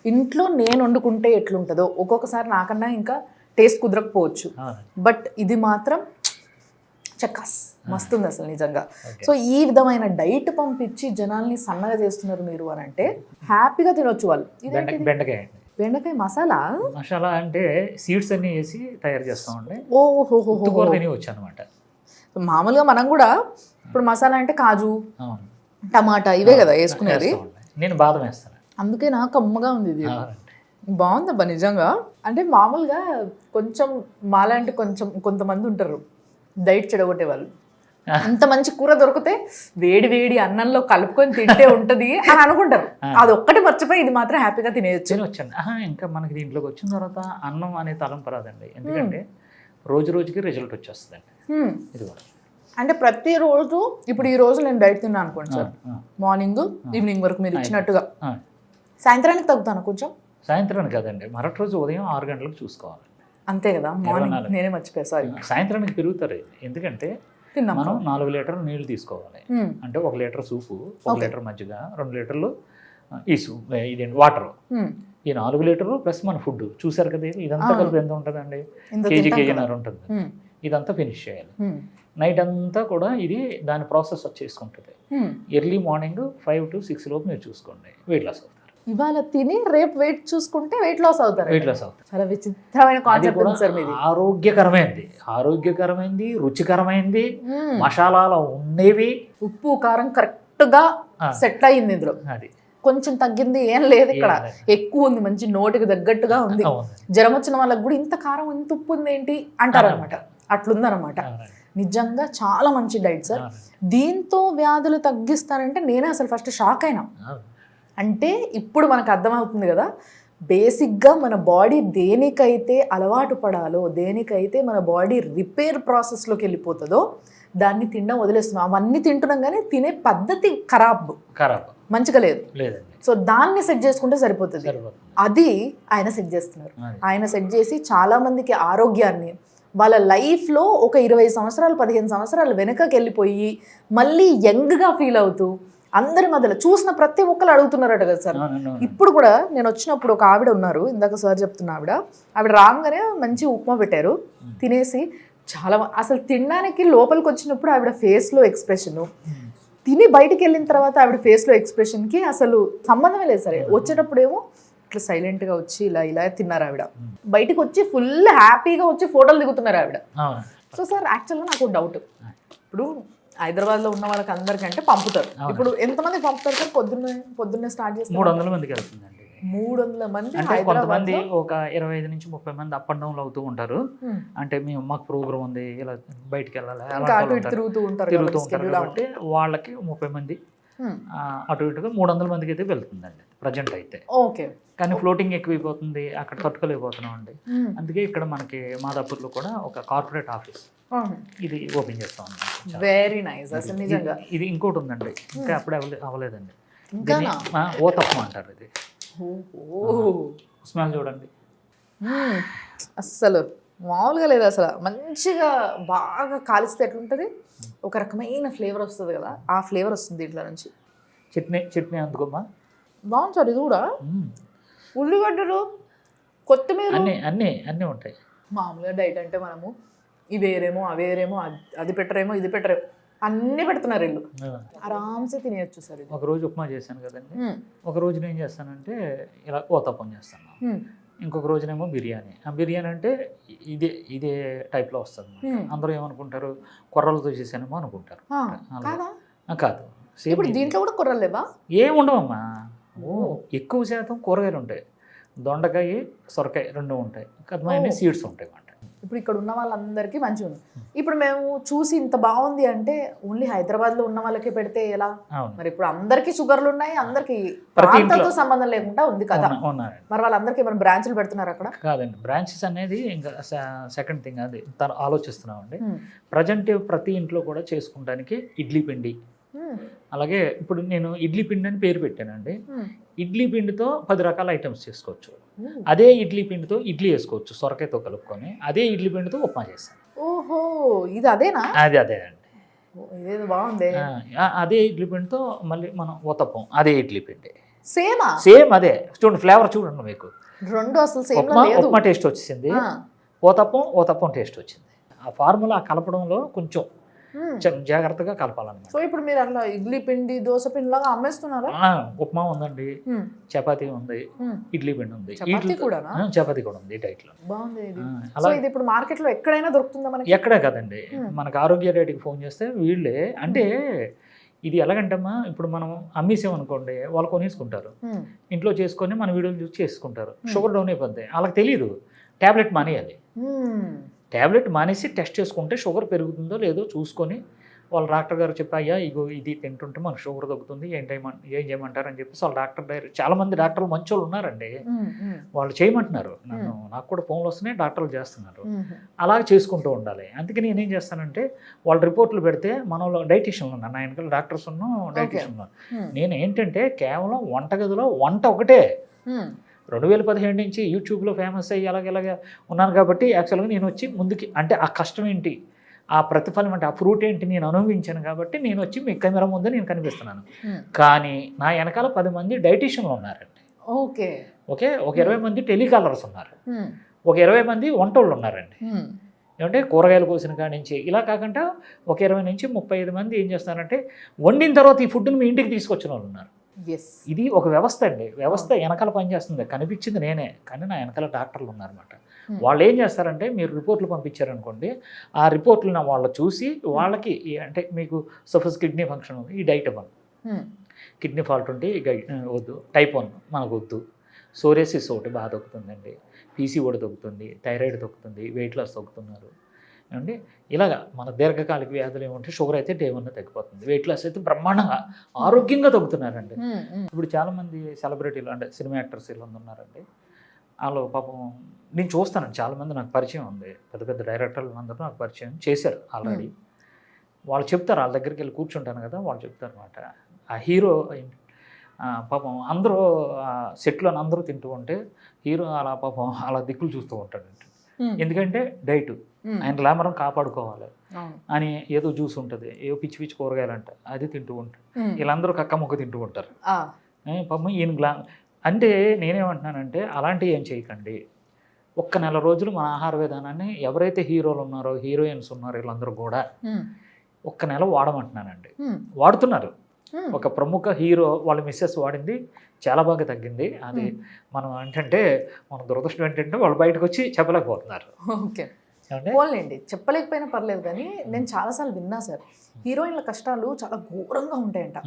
ఇంట్లో నేను వండుకుంటే ఎట్లుంటుందో ఒక్కొక్కసారి నాకన్నా ఇంకా టేస్ట్ కుదరకపోవచ్చు, బట్ ఇది మాత్రం చక్కస్ మస్తుంది అసలు నిజంగా. సో ఈ విధమైన డైట్ పంపించి జనాల్ని సన్నగా చేస్తున్నారు మీరు అని అంటే హ్యాపీగా తినొచ్చు వాళ్ళు. బెండకాయ బెండకాయ మసాలా? మసాలా అంటే సీడ్స్ అన్ని వేసి తయారు చేస్తామండి. ఓహో, కూర తిని వచ్చి అనమాట. మామూలుగా మనం కూడా ఇప్పుడు మసాలా అంటే కాజు, అవును, టమాటా ఇవే కదా వేసుకునేది. నేను బాదం వేస్తాను. అందుకే నాకు కమ్మగా ఉంది ఇది. బాగుందబ్బా నిజంగా. అంటే మామూలుగా కొంచెం మాలాంటి కొంతమంది ఉంటారు డైట్ చెడగొట్టే వాళ్ళు. అంత మంచి కూర దొరికితే వేడి వేడి అన్నంలో కలుపుకొని తింటే ఉంటది అని అనుకుంటారు. అది ఒక్కటి మర్చిపోయి ఇది మాత్రం హ్యాపీగా తినొచ్చండి. ఇంకా మనకి దీంట్లోకి వచ్చిన తర్వాత అన్నం అనే తలంపు రాదండి. ఎందుకంటే రోజు రోజుకి రిజల్ట్ వచ్చేస్తుందండి ఇది కూడా. అంటే ప్రతిరోజు ఇప్పుడు ఈ రోజు నేను డైట్ తిన్నాను అనుకోండి సార్, మార్నింగ్ ఈవినింగ్ వరకు మీరు ఇచ్చినట్టుగా, సాయంత్రానికి తగ్గుతాను కొంచెం. సాయంత్రానికి కదండి, మరొక రోజు ఉదయం 6 గంటలకు చూసుకోవాలి. అంతే కదా, మార్నింగ్ నేనే మర్చిపోయా, సారీ. సాయంత్రానికి పెరుగుతారు. ఎందుకంటే మనం 4 లీటర్లు నీళ్లు తీసుకోవాలి. అంటే 1 లీటర్ సూపు, 1 లీటర్ మజ్జిగ, 2 లీటర్లు ఇదేంటి వాటర్. ఈ 4 లీటర్లు ప్లస్ మన ఫుడ్ చూసారు కదా, ఇదంతా కలిపి ఎంత ఉంటుందండి? కేజీన్నర ఉంటుంది. ఇదంతా ఫినిష్ చేయాలి. నైట్ అంతా కూడా ఇది దాని ప్రాసెస్ వచ్చేసుకుంటుంది. ఎర్లీ మార్నింగ్ 5 to 6 లోపు మీరు చూసుకోండి, వెయిట్ లాస్ అవుతారు. ఇవాళ తిని రేపు వెయిట్ చూసుకుంటే వెయిట్ లాస్ అవుతారు. వెయిట్ లాస్ అవుతారు. చాలా విచిత్రమైన కాన్సెప్ట్ సార్ మీది. ఆరోగ్యకరమైంది, రుచికరమైంది, మసాలాలు ఉండేవి, ఉప్పు కారం కరెక్ట్ గా సెట్ అయ్యింది ఇందులో. అది కొంచెం తగ్గింది ఏం లేదు, ఇక్కడ ఎక్కువ ఉంది, మంచి నోటికి తగ్గట్టుగా ఉంది. జ్వరం వచ్చిన వాళ్ళకి కూడా ఇంత కారం ఇంత ఉప్పు ఉంది ఏంటి అంటారు అనమాట. అట్లుందనమాట. నిజంగా చాలా మంచి డైట్ సార్. దీంతో వ్యాధులు తగ్గిస్తానంటే నేనే అసలు ఫస్ట్ షాక్ అయినా. అంటే ఇప్పుడు మనకు అర్థమవుతుంది కదా, బేసిక్గా మన బాడీ దేనికైతే అలవాటు పడాలో, దేనికైతే మన బాడీ రిపేర్ ప్రాసెస్లోకి వెళ్ళిపోతుందో దాన్ని తినడం వదిలేస్తున్నాం. అవన్నీ తింటున్నాం కానీ తినే పద్ధతి ఖరాబ్ మంచిగా లేదు. సో దాన్ని సెట్ చేసుకుంటే సరిపోతుంది. అది ఆయన సెట్ చేస్తున్నారు. ఆయన సెట్ చేసి చాలా మందికి ఆరోగ్యాన్ని, వాళ్ళ లైఫ్లో ఒక 20 సంవత్సరాలు 15 సంవత్సరాలు వెనకకి వెళ్ళిపోయి మళ్ళీ యంగ్గా ఫీల్ అవుతూ అందరి మధ్యలో చూసిన ప్రతి ఒక్కరు అడుగుతున్నారట కదా సార్. ఇప్పుడు కూడా నేను వచ్చినప్పుడు ఒక ఆవిడ ఉన్నారు, ఇందాక సార్ చెప్తున్న ఆవిడ రాగానే మంచి ఉప్మా పెట్టారు, తినేసి చాలా అసలు తినడానికి లోపలికి వచ్చినప్పుడు ఆవిడ ఫేస్లో ఎక్స్ప్రెషను, తిని బయటికి వెళ్ళిన తర్వాత ఆవిడ ఫేస్లో ఎక్స్ప్రెషన్కి అసలు సంబంధమే లేదు సరే. వచ్చేటప్పుడు ఏమో ఇట్లా సైలెంట్గా వచ్చి ఇలా తిన్నారు ఆవిడ, బయటికి వచ్చి ఫుల్ హ్యాపీగా వచ్చి ఫోటోలు దిగుతున్నారు ఆవిడ. సో సార్ యాక్చువల్గా నాకు డౌట్, ఇప్పుడు హైదరాబాద్లో ఉన్న వాళ్ళకి అందరికంటే పంపుతారు, ఇప్పుడు ఎంతమంది పంపుతారు సార్? పొద్దున్నే స్టార్ట్ చేస్తారు 300 మందికి వెళ్తుందండి. 300 మంది. అంటే కొంతమంది ఒక 25 నుంచి 30 మంది అప్ అండ్ డౌన్లు అవుతూ ఉంటారు. అంటే మాకు ప్రోగ్రామ్ ఉంది, ఇలా బయటికి వెళ్ళాలి, తిరుగుతూ ఉంటారు కాబట్టి వాళ్ళకి 30 మంది అటు ఇటుగా 300 మందికి అయితే వెళ్తుందండి ప్రజెంట్ అయితే. ఓకే. కానీ ఫ్లోటింగ్ ఎక్కువైపోతుంది, అక్కడ తట్టుకోలేకపోతున్నాం అండి. అందుకే ఇక్కడ మనకి మాదాపూర్లో కూడా ఒక కార్పొరేట్ ఆఫీస్ ఇది ఓపెన్ చేస్తాం అన్నమాట. Very nice. అసలు నిజంగా ఇది ఇంకోటి ఉందండి, ఇంకా అప్పుడే అవ్వలేదండి. ఓతప్పం అంటారు. ఇది స్మెల్ చూడండి, అస్సలు మామూలుగా లేదు. అసలు మంచిగా బాగా కాలిస్తే ఎట్లుంటుంది, ఒక రకమైన ఫ్లేవర్ వస్తుంది కదా, ఆ ఫ్లేవర్ వస్తుంది దీంట్లో నుంచి. చట్నీ అందుకోమ్మా, బాగుంది సార్. ఇది కూడా ఉల్లిగడ్డలు, కొత్తిమీర అన్నీ ఉంటాయి. మామూలుగా డైట్ అంటే మనము ఇవేరేమో అవేరేమో అది పెట్టరేమో ఇది పెట్టరేమో అన్నీ పెడుతున్నారు వీళ్ళు, ఆరామ్సే తినేయచ్చు సార్. ఒక రోజు ఉప్మా చేశాను కదండి, ఒక రోజు నేను చేస్తానంటే ఇలా ఓతప్పం చేస్తాను, ఇంకొక రోజునేమో బిర్యానీ. ఆ బిర్యానీ అంటే ఇదే టైప్లో వస్తుంది. అందరూ ఏమనుకుంటారు, కొర్రలతో చేశానేమో అనుకుంటారు. కాదు, ఇప్పుడు దీంట్లో కూడా కొర్రలు లేవా? ఏముండవమ్మా, ఎక్కువ శాతం కూరగాయలు ఉంటాయి. దొండకాయ, సొరకాయ 2 ఉంటాయి, కదమైన సీడ్స్ ఉంటాయి అన్నమాట. ఇప్పుడు ఇక్కడ ఉన్న వాళ్ళందరికీ మంచిగా ఉంది. ఇప్పుడు మేము చూసి ఇంత బాగుంది అంటే ఓన్లీ హైదరాబాద్లో ఉన్న వాళ్ళకి పెడితే ఎలా మరి? ఇప్పుడు అందరికీ షుగర్లు ఉన్నాయి, అందరికి ప్రాంతంతో సంబంధం లేకుండా ఉంది కదా. మరి వాళ్ళందరికీ ఏమైనా బ్రాంచ్లు పెడుతున్నారు అక్కడ? కాదండి, బ్రాంచెస్ అనేది ఇంకా సెకండ్ థింగ్, అది ఆలోచిస్తున్నామండి. ప్రజెంట్ ప్రతి ఇంట్లో కూడా చేసుకోవడానికి ఇడ్లీ పిండి, అలాగే ఇప్పుడు నేను ఇడ్లీ పిండి అని పేరు పెట్టానండి. ఇడ్లీ పిండితో 10 రకాల ఐటమ్స్ చేసుకోవచ్చు. అదే ఇడ్లీ పిండితో ఇడ్లీ వేసుకోవచ్చు సొరకాయతో కలుపుకొని. అదే ఇడ్లీ పిండితో ఉప్మా చేస్తాను. ఓహో, ఇది అదేనా? అదే అండి, ఇదేదో బాగుంది. అదే ఇడ్లీ పిండితో మళ్ళీ మనం ఊతప్పం, అదే ఇడ్లీ పిండి సేమ్ అదే. చూడండి ఫ్లేవర్ చూడండి, మీకు 2 అసలు సేమ్ ఉప్మా టేస్ట్ వచ్చింది, ఊతప్పం టేస్ట్ వచ్చింది. ఆ ఫార్ములా కలపడంలో కొంచెం జాగ్రత్తగా కలపాలన్నమాట. సో ఇప్పుడు మీరు అట్లా ఇడ్లీ పిండి దోశ పిండి లాగా అమ్మేస్తున్నారా? ఉప్మా ఉందండి, చపాతీ ఉంది, ఇడ్లీ పిండి ఉంది, చపాతీ కూడానా? చపాతీ కూడా ఉంది డైట్ లో. బాగుంది ఇది. సో ఇది ఇప్పుడు మార్కెట్ లో ఎక్కడైనా దొరుకుతుందా మనకి? ఎక్కడే కదండి, మనకు ఆరోగ్య రేటుకి ఫోన్ చేస్తే వీళ్ళే అంటే ఇది ఎలాగంటమ్మా, ఇప్పుడు మనం అమ్మేసామనుకోండి వాళ్ళు కొనేసుకుంటారు, ఇంట్లో చేసుకొని మన వీడియోలు చూసి చేసుకుంటారు, షుగర్ డౌన్ అయిపోద్ది. వాళ్ళకి తెలియదు ట్యాబ్లెట్ మానేయాలి. ట్యాబ్లెట్ మానేసి టెస్ట్ చేసుకుంటే షుగర్ పెరుగుతుందో లేదో చూసుకొని వాళ్ళ డాక్టర్ గారు చెప్పి అయ్యా ఇగో ఇది తింటుంటే మనకు షుగర్ తగ్గుతుంది, ఏం చేయమంటారని చెప్పేసి వాళ్ళ డాక్టర్ చాలామంది డాక్టర్లు మంచి వాళ్ళు ఉన్నారండి, వాళ్ళు చేయమంటున్నారు. నాకు కూడా ఫోన్లు వస్తున్నాయి, డాక్టర్లు చేస్తున్నారు. అలాగే చేసుకుంటూ ఉండాలి. అందుకని నేనేం చేస్తానంటే వాళ్ళ రిపోర్ట్లు పెడితే మనలో డైటీషియన్లు ఉన్నారు, నా వెనకాల డాక్టర్స్ ఉన్నాం, డైటీషియన్ ఉన్నారు. నేను ఏంటంటే కేవలం వంటగదిలో వంట ఒకటే 2017 నుంచి యూట్యూబ్లో ఫేమస్ అయ్యి ఇలాగ ఉన్నాను కాబట్టి యాక్చువల్గా నేను వచ్చి ముందుకి అంటే ఆ కష్టం ఏంటి, ఆ ప్రతిఫలం అంటే ఆ ఫ్రూట్ ఏంటి నేను అనుభవించాను కాబట్టి నేను వచ్చి మీ కెమెరా ముందు నేను కనిపిస్తున్నాను. కానీ నా వెనకాల 10 మంది డైటీషియన్లు ఉన్నారండి. ఓకే, ఒక 20 మంది టెలికాలర్స్ ఉన్నారు, ఒక 20 మంది వంటోళ్ళు ఉన్నారండి. ఏమంటే కూరగాయలు కోసిన కాడి నుంచి ఇలా కాకుండా ఒక 20 నుంచి 35 మంది ఏం చేస్తారంటే వండిన తర్వాత ఈ ఫుడ్ని మీ ఇంటికి తీసుకొచ్చిన వాళ్ళు ఉన్నారు. ఇది ఒక వ్యవస్థ అండి, వ్యవస్థ వెనకాల పనిచేస్తుంది. కనిపించింది నేనే, కానీ నా వెనకాల డాక్టర్లు ఉన్నారన్నమాట. వాళ్ళు ఏం చేస్తారంటే మీరు రిపోర్ట్లు పంపించారనుకోండి, ఆ రిపోర్ట్లను వాళ్ళు చూసి వాళ్ళకి అంటే మీకు సపోజ్ కిడ్నీ ఫంక్షన్ ఉంది, ఈ డైట్ ఇవ్వండి, కిడ్నీ ఫాల్ట్ ఉంటే వద్దు, టైప్ 1 మనకు వద్దు, సోరియాసిస్ ఒకటి బాగా తగ్గుతుందండి, పీసీఓడి తగ్గుతుంది, థైరాయిడ్ తగ్గుతుంది, వెయిట్ లాస్ తగ్గుతున్నారు అండి. ఇలాగా మన దీర్ఘకాలిక వ్యాధులు ఏమంటే షుగర్ అయితే డే 1 తగ్గిపోతుంది, వెయిట్ లాస్ అయితే బ్రహ్మాండంగా ఆరోగ్యంగా తగ్గుతున్నారండి. ఇప్పుడు చాలామంది సెలబ్రిటీలు అంటే సినిమా యాక్టర్స్ ఇలా ఉన్నారండి, వాళ్ళు పాపం నేను చూస్తానండి, చాలామంది నాకు పరిచయం ఉంది, పెద్ద పెద్ద డైరెక్టర్లు అందరూ నాకు పరిచయం చేశారు ఆల్రెడీ. వాళ్ళు చెప్తారు, వాళ్ళ దగ్గరికి వెళ్ళి కూర్చుంటాను కదా, వాళ్ళు చెప్తారు అనమాట, ఆ హీరో పాపం అందరూ సెట్లో అందరూ తింటూ ఉంటే హీరో అలా పాపం అలా దిక్కులు చూస్తూ ఉంటాడండి. ఎందుకంటే డైట్ ఆయన గ్లామరం కాపాడుకోవాలి అని ఏదో జ్యూస్ ఉంటుంది, ఏదో పిచ్చి పిచ్చి కూరగాయలు అంట అది తింటూ ఉంటారు, వీళ్ళందరూ కక్క ముక్క తింటూ ఉంటారు. పాపం ఈయన అంటే నేనేమంటున్నానంటే అలాంటివి ఏం చేయకండి. ఒక్క నెల రోజులు మన ఆహార విధానాన్ని ఎవరైతే హీరోలు ఉన్నారో హీరోయిన్స్ ఉన్నారో వీళ్ళందరూ కూడా ఒక్క నెల వాడమంటున్నానండి. వాడుతున్నారు. ఒక ప్రముఖ హీరో వాళ్ళ మిస్సెస్ వాడింది, చాలా బాగా తగ్గింది. అది మనం ఏంటంటే మన దురదృష్టం ఏంటంటే వాళ్ళు బయటకు వచ్చి చెప్పలేకపోతున్నారు. ఓకే, పోలేండి, చెప్పలేకపోయినా పర్లేదు. కానీ నేను చాలాసార్లు విన్నా సార్, హీరోయిన్ల కష్టాలు చాలా ఘోరంగా ఉంటాయంట.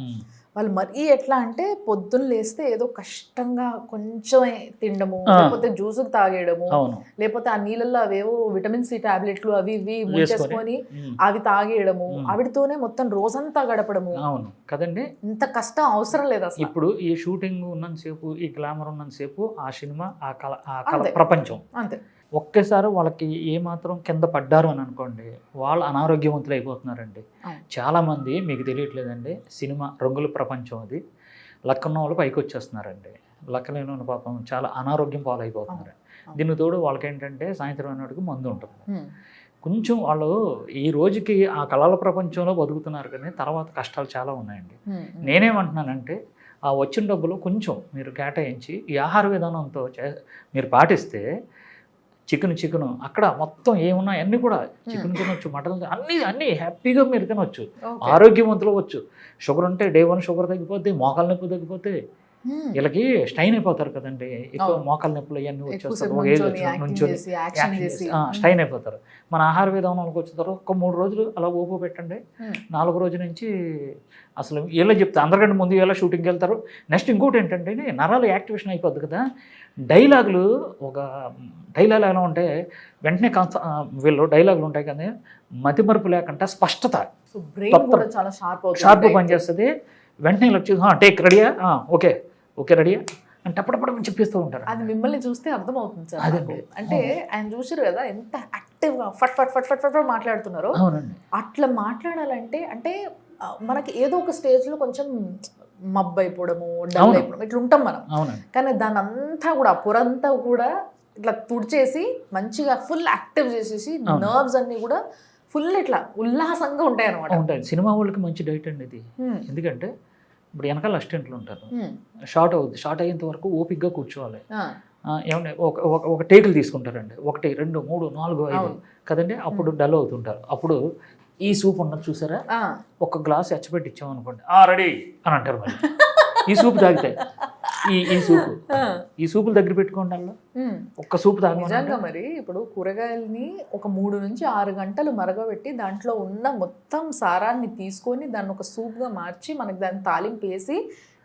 వాళ్ళు మరీ ఎట్లా అంటే పొద్దున్న లేస్తే ఏదో కష్టంగా కొంచెమే తినడము, లేకపోతే జ్యూసులు తాగేయడము, లేకపోతే ఆ నీళ్ళల్లో అవేవో విటమిన్ సి టాబ్లెట్లు అవి ఇవి ముంచేసుకొని అవి తాగేయడము, ఆవిడతోనే మొత్తం రోజంతా గడపడము. అవును కదండి, ఇంత కష్టం అవసరం లేదు అసలు. ఇప్పుడు ఈ షూటింగ్ ఉన్నంతసేపు, ఈ గ్లామర్ ఉన్నంతసేపు, ఆ సినిమా ఆ కళ ప్రపంచం అంతే. ఒక్కసారి వాళ్ళకి ఏమాత్రం కింద పడ్డారు అని అనుకోండి, వాళ్ళు అనారోగ్యవంతులు అయిపోతున్నారండి. చాలామంది మీకు తెలియట్లేదండి, సినిమా రంగుల ప్రపంచం అది, లక్కన్న వాళ్ళు పైకి వచ్చేస్తున్నారండి, లక్కలేని వాళ్ళు పాపం చాలా అనారోగ్యం పాలైపోతున్నారు. దీనికి తోడు వాళ్ళకి ఏంటంటే సాయంత్రం అన్నట్టుకు మందు ఉంటుంది. కొంచెం వాళ్ళు ఈ రోజుకి ఆ కళల ప్రపంచంలో బతుకుతున్నారు, కానీ తర్వాత కష్టాలు చాలా ఉన్నాయండి. నేనేమంటున్నానంటే ఆ వచ్చిన డబ్బులు కొంచెం మీరు కేటాయించి ఈ ఆహార విధానంతో మీరు పాటిస్తే చికెన్ అక్కడ మొత్తం ఏమున్నా అన్నీ కూడా చికెన్ తినొచ్చు, మటన్ అన్నీ హ్యాపీగా మీరు తినొచ్చు, ఆరోగ్యవంతులు అవ్వచ్చు. షుగర్ ఉంటే డే 1 షుగర్ తగ్గిపోతే, మోకాల నొప్పి తగ్గిపోతే, వీళ్ళకి స్టైన్ అయిపోతారు కదండి, ఎక్కువ మోకాల నొప్పులు ఇవన్నీ వచ్చేస్తారు, ఏజ్ నుంచి స్టైన్ అయిపోతారు. మన ఆహార విధానంలోకి వచ్చిన తర్వాత ఒక 3 రోజులు అలా ఓపు పెట్టండి, 4వ రోజు నుంచి అసలు వీళ్ళే చెప్తారు, అందరికంటే ముందు వీళ్ళ షూటింగ్కి వెళ్తారు. నెక్స్ట్ ఇంకోటి ఏంటంటే నరాలు యాక్టివేషన్ అయిపోద్ది కదా, డైలాగులు ఎలా ఉంటే వెంటనే వీళ్ళు డైలాగులు ఉంటాయి కానీ మతిమరుపు లేకుండా స్పష్టత, షార్ప్ పనిచేస్తుంది. వెంటనే ఇలా వచ్చి టేక్ రెడీయా, ఓకే రెడీయా అంటే అప్పుడప్పుడు చెప్పిస్తూ ఉంటారు. అది మిమ్మల్ని చూస్తే అర్థమవుతుంది సార్. అదండి, అంటే ఆయన చూసారు కదా ఎంత యాక్టివ్గా ఫట్ ఫట్ ఫట్ ఫట్ ఫట్ మాట్లాడుతున్నారు. అవునండి, అట్లా మాట్లాడాలంటే అంటే మనకి ఏదో ఒక స్టేజ్లో కొంచెం మబ్బు అయిపోవడము, డల్ అయిపోవడం ఇట్లా ఉంటాం మనం. కానీ దాని అంతా కూడా పురంతా కూడా ఇట్లా తుడిచేసి మంచిగా ఫుల్ యాక్టివ్ చేసేసి నర్వ్స్ అన్ని కూడా ఫుల్ ఇట్లా ఉల్లాసంగా ఉంటాయి అనమాట. ఉంటాయి. సినిమా వాళ్ళకి మంచి డైట్ అండి ఇది. ఎందుకంటే ఇప్పుడు వెనకాల అసిస్టెంట్లు ఉంటారు, షార్ట్ అయ్యేంత వరకు ఓపిక్గా కూర్చోవాలి. ఏమంటే ఒక టేకులు తీసుకుంటారండి, 1 2 3 4 5 కదండి, అప్పుడు డల్ అవుతుంటారు. అప్పుడు ఈ సూప్ ఉన్నది చూసారా, ఆ. ఒక గ్లాస్ ఎచ్చబెట్టి ఇచ్చామనుకోండి రెడీ అని అంటారు మళ్ళీ. ఈ సూప్ తాగితే ఈ సూపులు దగ్గర పెట్టుకోండి అలా ఒక్క సూప్ తాగ. నిజంగా మరి ఇప్పుడు కూరగాయలని ఒక 3 నుంచి 6 గంటలు మరగబెట్టి దాంట్లో ఉన్న మొత్తం సారాన్ని తీసుకొని దాన్ని ఒక సూప్గా మార్చి మనకి దాన్ని తాలింపు వేసి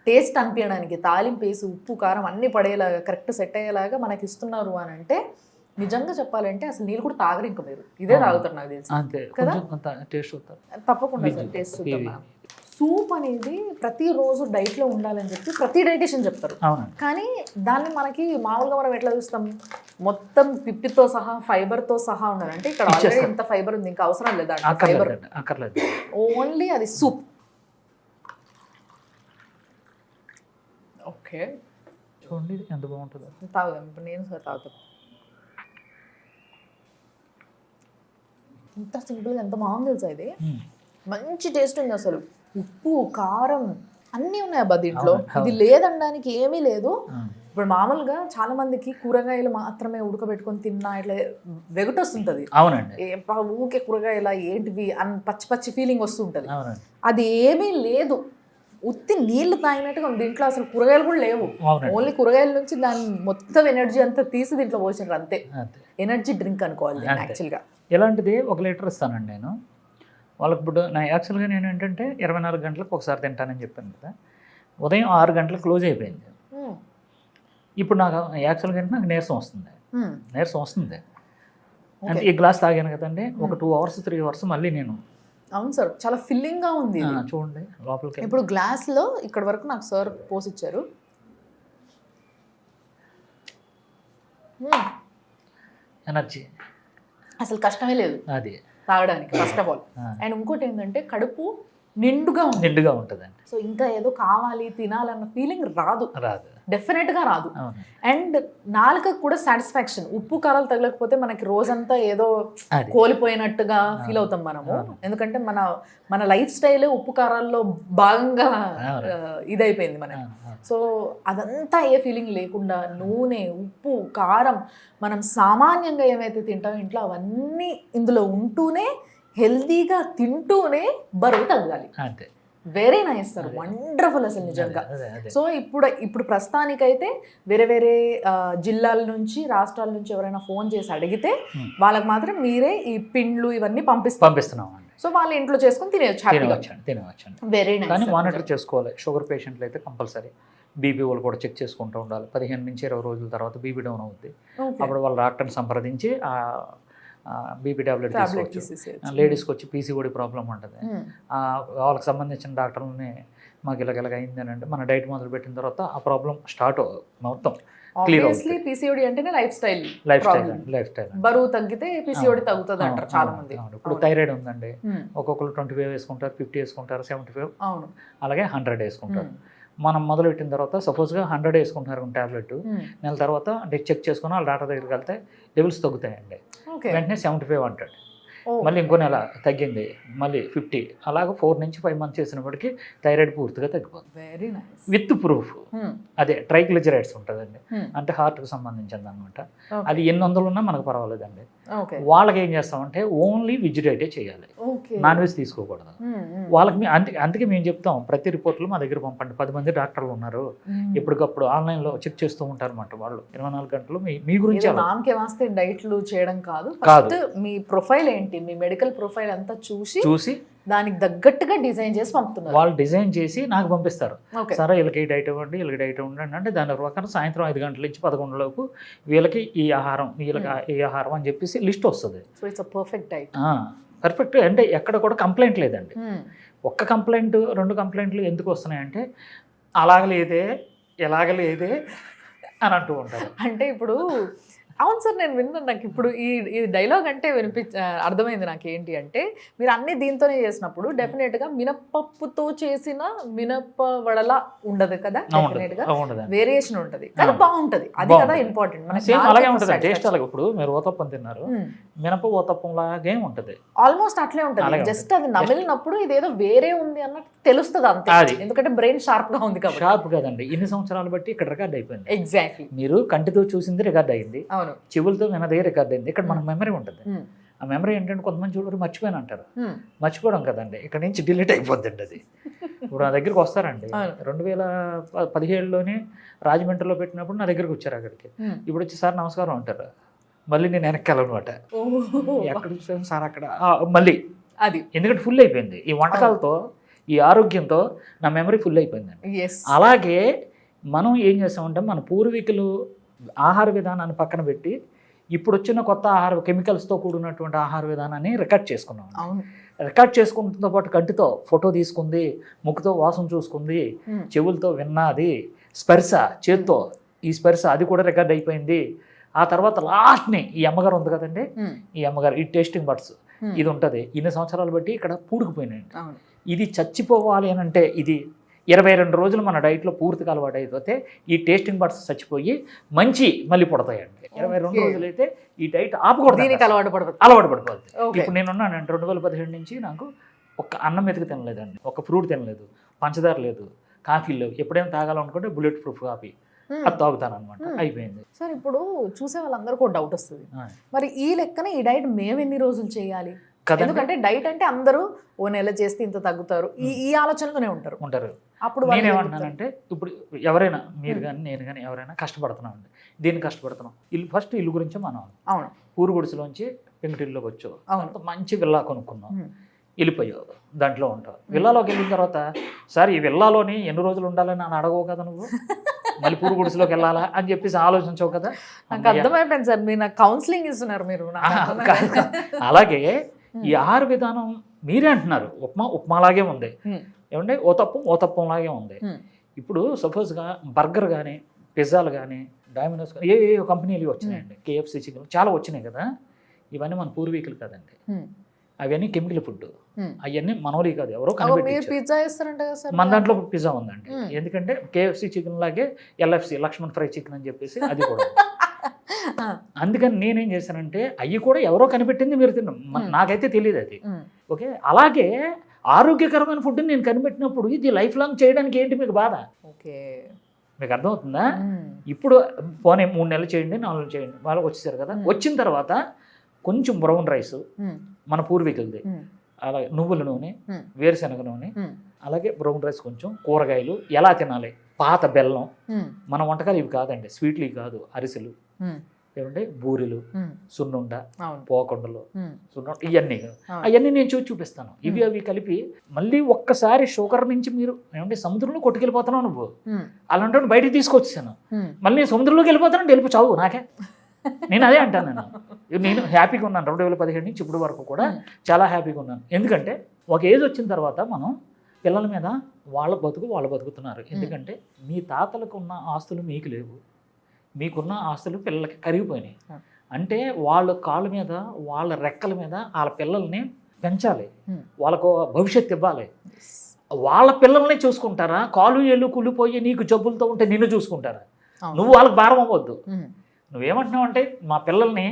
టేస్ట్ అనిపించడానికి తాలింపు వేసి ఉప్పు కారం అన్నీ పడేలాగా కరెక్ట్ సెట్ అయ్యేలాగా మనకి ఇస్తున్నారు అని అంటే నిజంగా చెప్పాలంటే అసలు నీళ్ళు కూడా తాగరు ఇంకా మీరు ఇదే తాగుతారు నాకు తెలిసి. అంతే టేస్ట్ చూస్తారు తప్పకుండా సార్ టేస్ట్ చూద్దాం మనం. సూప్ అనేది ప్రతిరోజు డైట్లో ఉండాలని చెప్పి ప్రతి డైటిషియన్ చెప్తారు, కానీ దాన్ని మనకి మామూలుగా మనం ఎట్లా చూస్తాం మొత్తం పిప్పితో సహా ఫైబర్తో సహా ఉండాలి. అంటే ఇక్కడ ఆల్రెడీ ఇంత ఫైబర్ ఉంది ఇంకా అవసరం లేదా ఫైబర్, ఓన్లీ అది సూప్. ఓకే చూడండి ఎంత బాగుంటుందో. తాగుదాం ఇప్పుడు నేను సార్ తాగుతాం. ఇంత సింపుల్గా ఎంత బాగుంది తెలుసా ఇది, మంచి టేస్ట్ ఉంది అసలు. ఉప్పు కారం అన్నీ ఉన్నాయి అబ్బా దీంట్లో, ఇది లేదనడానికి ఏమీ లేదు. ఇప్పుడు మామూలుగా చాలా మందికి కూరగాయలు మాత్రమే ఉడకబెట్టుకొని తిన్నా ఇట్లా వెగటొస్తుంటది. అవునండి, ఊకే కూరగాయల ఏంటివి అని పచ్చి పచ్చి ఫీలింగ్ వస్తుంటది. అది ఏమీ లేదు, ఉత్తి నీళ్లు తాగినట్టుగా ఉంది. దీంట్లో అసలు కూరగాయలు కూడా లేవు, ఓన్లీ కూరగాయల నుంచి దాని మొత్తం ఎనర్జీ అంతా తీసి దీంట్లో పోసినారు అంతే. ఎనర్జీ డ్రింక్ అనుకోవాలి యాక్చువల్గా. ఇలాంటిది 1 లీటర్ ఇస్తానండి నేను వాళ్ళకి. ఇప్పుడు యాక్చువల్గా నేను ఏంటంటే 24 గంటలకు ఒకసారి తింటానని చెప్పాను కదా, ఉదయం 6 గంటలకు క్లోజ్ అయిపోయింది. ఇప్పుడు నాకు యాక్చువల్గా నాకు నీరసం వస్తుంది. అంటే ఈ గ్లాస్ తాగాను కదండి, ఒక 2 hours 3 hours మళ్ళీ నేను. అవును సార్, చాలా ఫిల్లింగ్ గా ఉంది చూడండి లోపలికి. ఇప్పుడు గ్లాస్ లో ఇక్కడ వరకు నాకు సార్ పోసిచ్చారు. ఎనర్జీ అసలు కష్టమే లేదు అది తాగడానికి ఫస్ట్ ఆఫ్ ఆల్. అండ్ ఇంకోటి ఏంటంటే కడుపు నిండుగా ఉంటుందండి. సో ఇంకా ఏదో కావాలి తినాలన్న ఫీలింగ్ రాదు, డెఫినెట్ గా రాదు. అండ్ నాలుకకు కూడా సాటిస్ఫాక్షన్. ఉప్పు కారాలు తగలకపోతే మనకి రోజంతా ఏదో కోల్పోయినట్టుగా ఫీల్ అవుతాం మనము, ఎందుకంటే మన లైఫ్ స్టైల్ ఉప్పు కారాల్లో భాగంగా ఇదైపోయింది మనకి. సో అదంతా ఏ ఫీలింగ్ లేకుండా నూనె ఉప్పు కారం మనం సామాన్యంగా ఏమైతే తింటామో ఇంట్లో అవన్నీ ఇందులో ఉంటూనే హెల్దీగా తింటూనే బరువు తగ్గాలి. వెరీ నైస్ సార్, వండర్ఫుల్ అసలు నిజంగా. సో ఇప్పుడు ప్రస్తుతానికైతే వేరే జిల్లాల నుంచి రాష్ట్రాల నుంచి ఎవరైనా ఫోన్ చేసి అడిగితే వాళ్ళకి మాత్రం మీరే ఈ పిండ్లు ఇవన్నీ పంపిస్తున్నాం. సో వాళ్ళ ఇంట్లో చేసుకుని తినవచ్చు. Very nice. కానీ మానిటర్ చేసుకోవాలి. షుగర్ పేషెంట్లు అయితే కంపల్సరీ బీపీ వాళ్ళు కూడా చెక్ చేసుకుంటూ ఉండాలి. 15 నుంచి 20 రోజుల తర్వాత బీపీ డౌన్ అవుద్ది. అప్పుడు వాళ్ళ డాక్టర్ని సంప్రదించి బీపీ టాబ్లెట్ తీసుకోవచ్చు. లేడీస్కి వచ్చి పీసీఓడి ప్రాబ్లం ఉంటుంది, వాళ్ళకి సంబంధించిన డాక్టర్ని మాకు ఇలాగ అయింది అని అంటే మన డైట్ మొదలు పెట్టిన తర్వాత ఆ ప్రాబ్లం స్టార్ట్ మొత్తం క్లియర్ అవుతుంది. పీసీఓడి అంటేనే లైఫ్ స్టైల్. బరువు తగ్గితే పీసీఓడి తగ్గుతుంది అంటారు చాలా మంది. ఇప్పుడు థైరాయిడ్ ఉందండి, ఒక్కొక్కరు 25 వేసుకుంటారు, 50 వేసుకుంటారు, 75 అలాగే 100 వేసుకుంటారు. మనం మొదలు పెట్టిన తర్వాత సపోజ్గా 100 వేసుకుంటున్నారు టాబ్లెట్, నెల తర్వాత చెక్ చేసుకుని వాళ్ళ డాక్టర్ దగ్గరికి వెళ్తే లెవెల్స్ తగ్గుతాయండి. వెంటనే 75 అంటాడు, మళ్ళీ ఇంకో నెల తగ్గింది మళ్ళీ 50, అలాగే 4 నుంచి 5 months చేసినప్పటికీ థైరాయిడ్ పూర్తిగా తగ్గిపోతుంది. With proof. అదే ట్రైగ్లిజరైడ్స్ ఉంటుందండి, అంటే హార్ట్కి సంబంధించింది అనమాట. అది ఎన్ని వందలు ఉన్నా మనకు పర్వాలేదండి. వాళ్ళకి ఏం చేస్తామంటే ఓన్లీ వెజ్ డైటే చేయాలి, నాన్ వెజ్ తీసుకోకూడదు. వాళ్ళకి అందుకే మేము చెప్తాం ప్రతి రిపోర్ట్లో మా దగ్గర పంపండి. 10 మంది డాక్టర్లు ఉన్నారు, ఎప్పటికప్పుడు ఆన్లైన్లో చెక్ చేస్తూ ఉంటారు అన్నమాట. వాళ్ళు 24 గంటలు మీ గురించి డైట్లు చేయడం కాదు, మీ ప్రొఫైల్ ఏంటి, మీ మెడికల్ ప్రొఫైల్ అంతా చూసి దానికి తగ్గట్టుగా డిజైన్ చేసి పంపుతున్నారు. వాళ్ళు డిజైన్ చేసి నాకు పంపిస్తారు. సరే వీళ్ళకి డైట్ ఇవ్వండి, వీళ్ళకి డైట్ ఇవ్వండి అంటే దాని ప్రకారం సాయంత్రం 5 గంటల నుంచి 11 లోపు వీళ్ళకి ఈ ఆహారం, వీళ్ళకి ఈ ఆహారం అని చెప్పేసి లిస్ట్ వస్తుంది. So it's perfect diet. Perfect అంటే ఎక్కడ కూడా కంప్లైంట్ లేదండి. ఒక్క కంప్లైంట్ 2 కంప్లైంట్లు ఎందుకు వస్తున్నాయంటే అలాగలేదే ఎలాగలేదే అని అంటూ ఉంటారు. అంటే ఇప్పుడు అవును సార్, నేను విన్నాను. నాకు ఇప్పుడు ఈ డైలాగ్ అంటే అర్థమైంది నాకు. ఏంటి అంటే మీరు అన్ని దీంతోనే చేసినప్పుడు డెఫినెట్గా మినపప్పుతో చేసిన మినప వడలా ఉండదు కదా, డెఫినెట్గా వేరియేషన్ ఉంటుంది, కానీ బాగుంటుంది. అది కదా ఇంపార్టెంట్. అలాగే ఉంటుంది టేస్ట్. అలాగే ఇప్పుడు మీరు ఓతప్పం తిన్నారు, మినప ఓతప్పం లాగే ఉంటుంది, ఆల్మోస్ట్ అట్లే ఉంటుంది. జస్ట్ అది నమిలినప్పుడు ఇదేదో వేరే ఉంది అన్నట్టు తెలుస్తుంది అంతే, ఎందుకంటే బ్రెయిన్ షార్ప్ గా ఉంది కాబట్టి. షార్ప్ కదండి, ఇన్ని సంవత్సరాలు బట్టి ఇక్కడ రికార్డ్ అయిపోయింది. ఎగ్జాక్ట్లీ. మీరు కంటితో చూసింది రికార్డ్ అయింది, చెవులతో వినదే రికార్డ్ అయింది. ఇక్కడ మనకు మెమరీ ఉంటుంది. ఆ మెమరీ ఏంటంటే కొంతమంది చూడరు మర్చిపోయాను అంటారు. మర్చిపోవడం కదండి, ఇక్కడ నుంచి డిలీట్ అయిపోద్దండి అది. ఇప్పుడు నా దగ్గరికి వస్తారండి 2017లోనే రాజమండ్రిలో పెట్టినప్పుడు నా దగ్గరికి వచ్చారు అక్కడికి. ఇప్పుడు వచ్చి సార్ నమస్కారం అంటారు, మళ్ళీ నేను వెనక్కి వెళ్ళనమాట. ఎక్కడ చూసాను సార్ అక్కడ మళ్ళీ అది, ఎందుకంటే ఫుల్ అయిపోయింది ఈ వంటకాలతో, ఈ ఆరోగ్యంతో నా మెమరీ ఫుల్ అయిపోయిందండి. అలాగే మనం ఏం చేస్తామంటే మన పూర్వీకులు ఆహార విధానాన్ని పక్కన పెట్టి ఇప్పుడు వచ్చిన కొత్త ఆహార కెమికల్స్తో కూడినటువంటి ఆహార విధానాన్ని రికార్డ్ చేసుకున్నాం. రికార్డ్ చేసుకుంటున్న పాటు కంటితో ఫోటో తీసుకుంది, ముక్కుతో వాసన చూసుకుంది, చెవులతో విన్నది, స్పర్శ చేత్తో ఈ స్పర్శ అది కూడా రికార్డ్ అయిపోయింది. ఆ తర్వాత లాస్ట్ని ఈ అమ్మగారు ఉంది కదండి, ఈ అమ్మగారు ఈ టేస్టింగ్ బడ్స్ ఇది ఉంటుంది. ఇన్ని సంవత్సరాలు బట్టి ఇక్కడ పూడుకుపోయినాయండి. ఇది చచ్చిపోవాలి అని అంటే ఇది 22 రోజులు మన డైట్లో పూర్తిగా అలవాటు అయిపోతే ఈ టేస్టింగ్ బడ్స్ చచ్చిపోయి మంచి మళ్ళీ పుడతాయండి. 22 రోజులు అయితే ఈ డైట్ ఆపకూడదు, అలవాటు పడిపోతుంది. ఇప్పుడు నేనున్నానండి 2017 నుంచి నాకు ఒక్క అన్నం మెతుకు తినలేదండి, ఒక ఫ్రూట్ తినలేదు, పంచదార లేదు, కాఫీ లేవు. ఎప్పుడైనా తాగాలనుకుంటే బుల్లెట్ ప్రూఫ్ కాఫీ అది తాగుతాను అనమాట. అయిపోయింది సార్. ఇప్పుడు చూసే వాళ్ళందరికీ ఒక డౌట్ వస్తుంది, మరి ఈ లెక్కన ఈ డైట్ మేము ఎన్ని రోజులు చేయాలి? ఎందుకంటే డైట్ అంటే అందరూ ఓ నెల చేస్తే ఇంత తగ్గుతారు, ఈ ఆలోచనలోనే ఉంటారు. అప్పుడు నేనేమంటున్నానంటే ఇప్పుడు ఎవరైనా మీరు కానీ నేను కానీ ఎవరైనా కష్టపడుతున్నాం అండి, దీన్ని కష్టపడుతున్నాం. ఫస్ట్ ఇల్లు గురించి మనం పూరు గుడిసెలోంచి పెంకుటిల్లోకి వచ్చావు, అంత మంచి విల్లా కొనుక్కున్నాం, వెళ్ళిపోయావు, దాంట్లో ఉంటావు. విల్లాలోకి వెళ్ళిన తర్వాత సార్ ఈ విల్లాలోని ఎన్ని రోజులు ఉండాలని అని అడగవు కదా నువ్వు, మళ్ళీ పూరు గుడిసెలోకి వెళ్ళాలా అని చెప్పేసి ఆలోచించవు కదా. నాకు అర్థమైపోయింది సార్, మీరు నాకు కౌన్సిలింగ్ ఇస్తున్నారు మీరు. అలాగే ఈ ఆహార విధానం మీరే అంటున్నారు ఉప్మాలాగే ఉంది, ఏమంటే ఓ తప్పం లాగే ఉంది. ఇప్పుడు సపోజ్గా బర్గర్ కానీ పిజ్జాలు కానీ డామినోస్ కానీ ఏ కంపెనీలు వచ్చినాయండి, KFC చికెన్ చాలా వచ్చినాయి కదా. ఇవన్నీ మన పూర్వీకులు కదండి, అవన్నీ కెమికల్ ఫుడ్, అవన్నీ మనోలి కాదు, ఎవరో కనిపెట్టారు. మన దాంట్లో పిజ్జా ఉందండి, ఎందుకంటే KFC చికెన్ లాగే LFC లక్ష్మణ్ ఫ్రై చికెన్ అని చెప్పేసి అది కూడా. అందుకని నేనేం చేశానంటే అవి కూడా ఎవరో కనిపెట్టింది మీరు తిన్నాం, నాకైతే తెలియదు అది. ఓకే, అలాగే ఆరోగ్యకరమైన ఫుడ్ని నేను కనిపెట్టినప్పుడు ఇది లైఫ్ లాంగ్ చేయడానికి ఏంటి మీకు బాధ? ఓకే, మీకు అర్థమవుతుందా? ఇప్పుడు పోనీ 3 నెలలు చేయండి, 4 నెలలు చేయండి, వాళ్ళకి వచ్చేసారు కదా. వచ్చిన తర్వాత కొంచెం బ్రౌన్ రైస్ మన పూర్వీకులది, అలాగే నువ్వుల నూనె, వేరుశనగ నూనె, అలాగే బ్రౌన్ రైస్, కొంచెం కూరగాయలు ఎలా తినాలి, పాత బెల్లం, మన వంటకాలు ఇవి కాదండి, స్వీట్లు ఇవి కాదు, అరిసెలు ఏమంటే బూరెలు, సున్నుండ, పోకొండలు, సున్నుండ, అవన్నీ నేను చూపిస్తాను. ఇవి అవి కలిపి మళ్ళీ ఒక్కసారి షుగర్ నుంచి మీరు ఏమంటే సముద్రంలో కొట్టుకెళ్ళిపోతున్నావు నువ్వు, అలాంటి బయటికి తీసుకొచ్చాను, మళ్ళీ నేను సముద్రంలోకి వెళ్ళిపోతాను, వెళ్ళిపో చావు నాకే. నేను అదే అంటాను, నేను హ్యాపీగా ఉన్నాను 2017 నుంచి ఇప్పుడు వరకు కూడా చాలా హ్యాపీగా ఉన్నాను. ఎందుకంటే ఒక ఏజ్ వచ్చిన తర్వాత మనం పిల్లల మీద వాళ్ళ బతుకు వాళ్ళు బతుకుతున్నారు. ఎందుకంటే మీ తాతలకు ఉన్న ఆస్తులు మీకు లేవు, మీకున్న ఆస్తులు పిల్లలకి కరిగిపోయినాయి. అంటే వాళ్ళ కాళ్ళ మీద వాళ్ళ రెక్కల మీద వాళ్ళ పిల్లల్ని పెంచాలి, వాళ్ళకు భవిష్యత్తు ఇవ్వాలి. వాళ్ళ పిల్లల్ని చూసుకుంటారా? కాలు ఏళ్ళు కూలిపోయి నీకు జబ్బులతో ఉంటే నిన్ను చూసుకుంటారా? నువ్వు వాళ్ళకి భారం అవ్వద్దు. నువ్వేమంటున్నావు అంటే మా పిల్లల్ని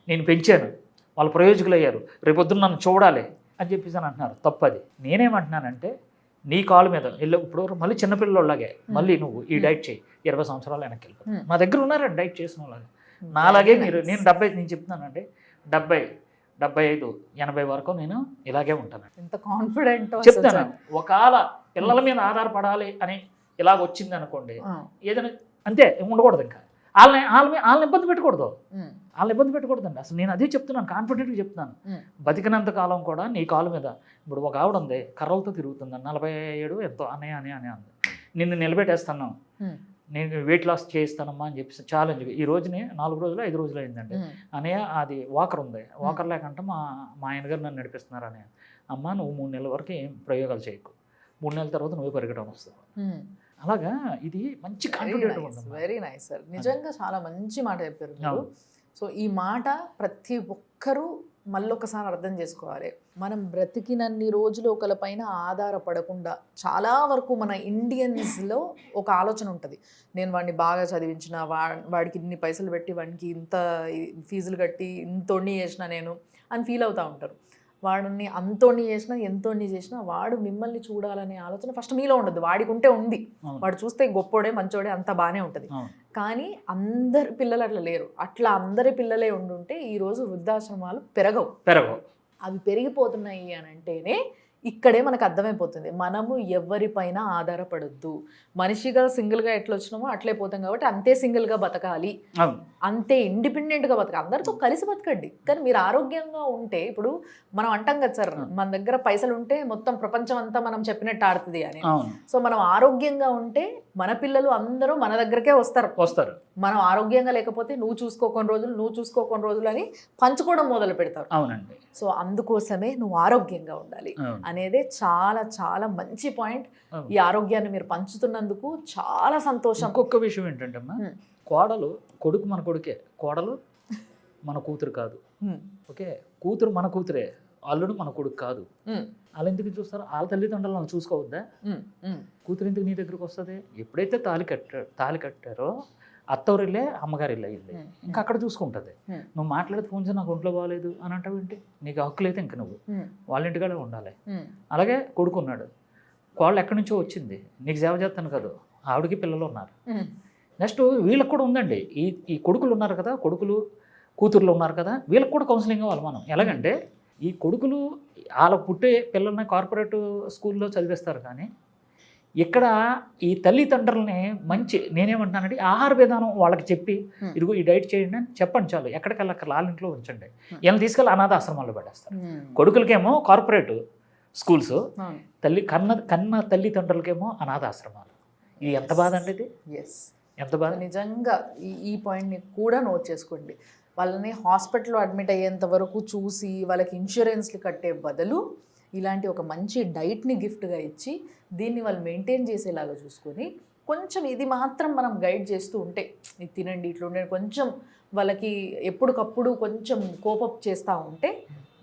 నేను పెంచాను, వాళ్ళు ప్రయోజకులు అయ్యారు, రేపొద్దున నన్ను చూడాలి అని చెప్పేసి అని అంటున్నారు. తప్పది. నేనేమంటున్నానంటే నీ కాలు మీద ఇప్పుడు మళ్ళీ చిన్నపిల్లలాగే మళ్ళీ నువ్వు ఈ డైట్ చేయి, 20 సంవత్సరాలు వెనక్కి వెళ్ళిపోతావు. మా దగ్గర ఉన్నారండి డైట్ చేసిన వాళ్ళగా, నాలాగే మీరు. నేను 70 నేను చెప్తున్నానంటే 70, 75, 80 వరకు నేను ఇలాగే ఉంటాను. ఎంత కాన్ఫిడెంట్ చెప్తాను. ఒకవేళ పిల్లల మీద ఆధారపడాలి అని ఇలాగ వచ్చింది అనుకోండి, ఏదైనా అంతే ఉండకూడదు. ఇంకా వాళ్ళని ఇబ్బంది పెట్టకూడదు, వాళ్ళని ఇబ్బంది పెట్టకూడదండి. అసలు నేను అదే చెప్తున్నాను, కాన్ఫిడెంట్గా చెప్తున్నాను. బతికినంత కాలం కూడా నీ కాలు మీద. ఇప్పుడు ఒక ఆవిడ ఉంది కర్రలతో తిరుగుతుంది, 47 ఎంతో అనే అంది, నిన్ను నిలబెట్టేస్తాను, నేను వెయిట్ లాస్ చేయిస్తానమ్మా అని చెప్పి ఛాలెంజ్. ఈ రోజుని 4 రోజులు 5 రోజులు అయిందండి. అనయ్య అది వాకర్ ఉంది, వాకర్ లేకంటే మా ఆయన గారు నన్ను నడిపిస్తున్నారు. అనే అమ్మ నువ్వు 3 నెలల వరకు ఏం ప్రయోగాలు చేయకు, 3 నెలల తర్వాత నువ్వే పరిగెట్టడం వస్తుంది. అలాగా ఇది మంచి కాన్ఫిడెంట్ ఉంటుంది. వెరీ నైస్ సార్, నిజంగా చాలా మంచి మాట చెప్పారు మీరు. సో ఈ మాట ప్రతి ఒక్కరూ మళ్ళొకసారి అర్థం చేసుకోవాలి. మనం బ్రతికినన్ని రోజులు ఒకరిపైన ఆధారపడకుండా, చాలా వరకు మన ఇండియన్స్లో ఒక ఆలోచన ఉంటుంది, నేను వాడిని బాగా చదివించిన, వాడికి ఇన్ని పైసలు పెట్టి వాడికి ఇంత ఫీజులు కట్టి ఇంత చేసిన నేను అని ఫీల్ అవుతూ ఉంటారు. వాడిని అంతోని చేసినా ఎంతోని చేసినా వాడు మిమ్మల్ని చూడాలనే ఆలోచన ఫస్ట్ మీలో ఉండదు, వాడికి ఉంటే ఉంది. వాడు చూస్తే గొప్పోడే మంచోడే అంత బాగానే ఉంటుంది. కానీ అందరి పిల్లలు అట్లా లేరు. అట్లా అందరి పిల్లలే ఉండుంటే ఈరోజు వృద్ధాశ్రమాలు పెరగవు. అవి పెరిగిపోతున్నాయి అని అంటేనే ఇక్కడే మనకు అర్థమైపోతుంది, మనము ఎవరిపైన ఆధారపడొద్దు. మనిషిగా సింగిల్గా ఎట్లా వచ్చినామో అట్లే పోతాం కాబట్టి అంతే సింగిల్గా బతకాలి, అంతే ఇండిపెండెంట్గా బతకాలి. అందరితో కలిసి బతకండి. కానీ మీరు ఆరోగ్యంగా ఉంటే, ఇప్పుడు మనం అంటాం కదా సార్, మన దగ్గర పైసలు ఉంటే మొత్తం ప్రపంచం అంతా మనం చెప్పినట్టు ఆడుతుంది అని. సో మనం ఆరోగ్యంగా ఉంటే మన పిల్లలు అందరూ మన దగ్గరకే వస్తారు. మనం ఆరోగ్యంగా లేకపోతే నువ్వు చూసుకోకొన్ని రోజులు అని పంచుకోవడం మొదలు పెడతారు. అవునండి. సో అందుకోసమే నువ్వు ఆరోగ్యంగా ఉండాలి అనేదే చాలా చాలా మంచి పాయింట్. ఈ ఆరోగ్యాన్ని మీరు పంచుతున్నందుకు చాలా సంతోషం. ఇంకొక విషయం ఏంటంటే అమ్మా, కొడుకు మన కొడుకే, కోడలు మన కూతురు కాదు. ఓకే, కూతురు మన కూతురే, అల్లుడు మన కొడుకు కాదు. వాళ్ళు ఎందుకు చూస్తారు? వాళ్ళ తల్లిదండ్రులు వాళ్ళు చూసుకోవద్దా? కూతురు ఎందుకు నీ దగ్గరకు వస్తుంది? ఎప్పుడైతే తాళి కట్టారో అత్తవారిల్లే అమ్మగారిల్లే అయింది, ఇంకా అక్కడ చూసుకుంటుంది. నువ్వు మాట్లాడితే ఫోన్ చేసి నాకు ఒంట్లో బాగాలేదు అని అంటావు ఏంటి? నీకు హక్కు లేదు, ఇంక నువ్వు వాళ్ళ ఇంటికాడే ఉండాలి. అలాగే కొడుకున్నాడు, కోళ్ళు ఎక్కడి నుంచో వచ్చింది, నీకు సేవ చేస్తాను కదా, ఆవిడకి పిల్లలు ఉన్నారు. నెక్స్ట్ వీళ్ళకి కూడా ఉందండి, ఈ కొడుకులు ఉన్నారు కదా, కూతుర్లు ఉన్నారు కదా, వీళ్ళకి కూడా కౌన్సిలింగ్ ఇవ్వాలి మనం. ఎలాగంటే ఈ కొడుకులు వాళ్ళ పుట్టే పిల్లల్ని కార్పొరేట్ స్కూల్లో చదివిస్తారు, కానీ ఇక్కడ ఈ తల్లిదండ్రులని నేనేమంటున్నానంటే ఆహార విధానం వాళ్ళకి చెప్పి, ఇదిగో ఈ డైట్ చేయండి అని చెప్పండి చాలు. ఎక్కడికల్లా అక్కడ వాళ్ళ ఇంట్లో ఉంచండి. వీళ్ళని తీసుకెళ్ళి అనాథ ఆశ్రమాల్లో పెట్టేస్తారు. కొడుకులకేమో కార్పొరేట్ స్కూల్స్, కన్న తల్లిదండ్రులకేమో అనాథ ఆశ్రమాలు. ఇది ఎంత బాధ అండి, ఇది ఎంత బాధ. నిజంగా ఈ పాయింట్ని కూడా నోట్ చేసుకోండి. వాళ్ళని హాస్పిటల్లో అడ్మిట్ అయ్యేంత వరకు చూసి వాళ్ళకి ఇన్సూరెన్స్లు కట్టే బదులు ఇలాంటి ఒక మంచి డైట్ని గిఫ్ట్గా ఇచ్చి దీన్ని వాళ్ళు మెయింటైన్ చేసేలాగా చూసుకొని కొంచెం ఇది మాత్రం మనం గైడ్ చేస్తూ ఉంటే, ఇది తినండి ఇట్లా ఉండండి, కొంచెం వాళ్ళకి ఎప్పటికప్పుడు కొంచెం కోపప్ చేస్తూ ఉంటే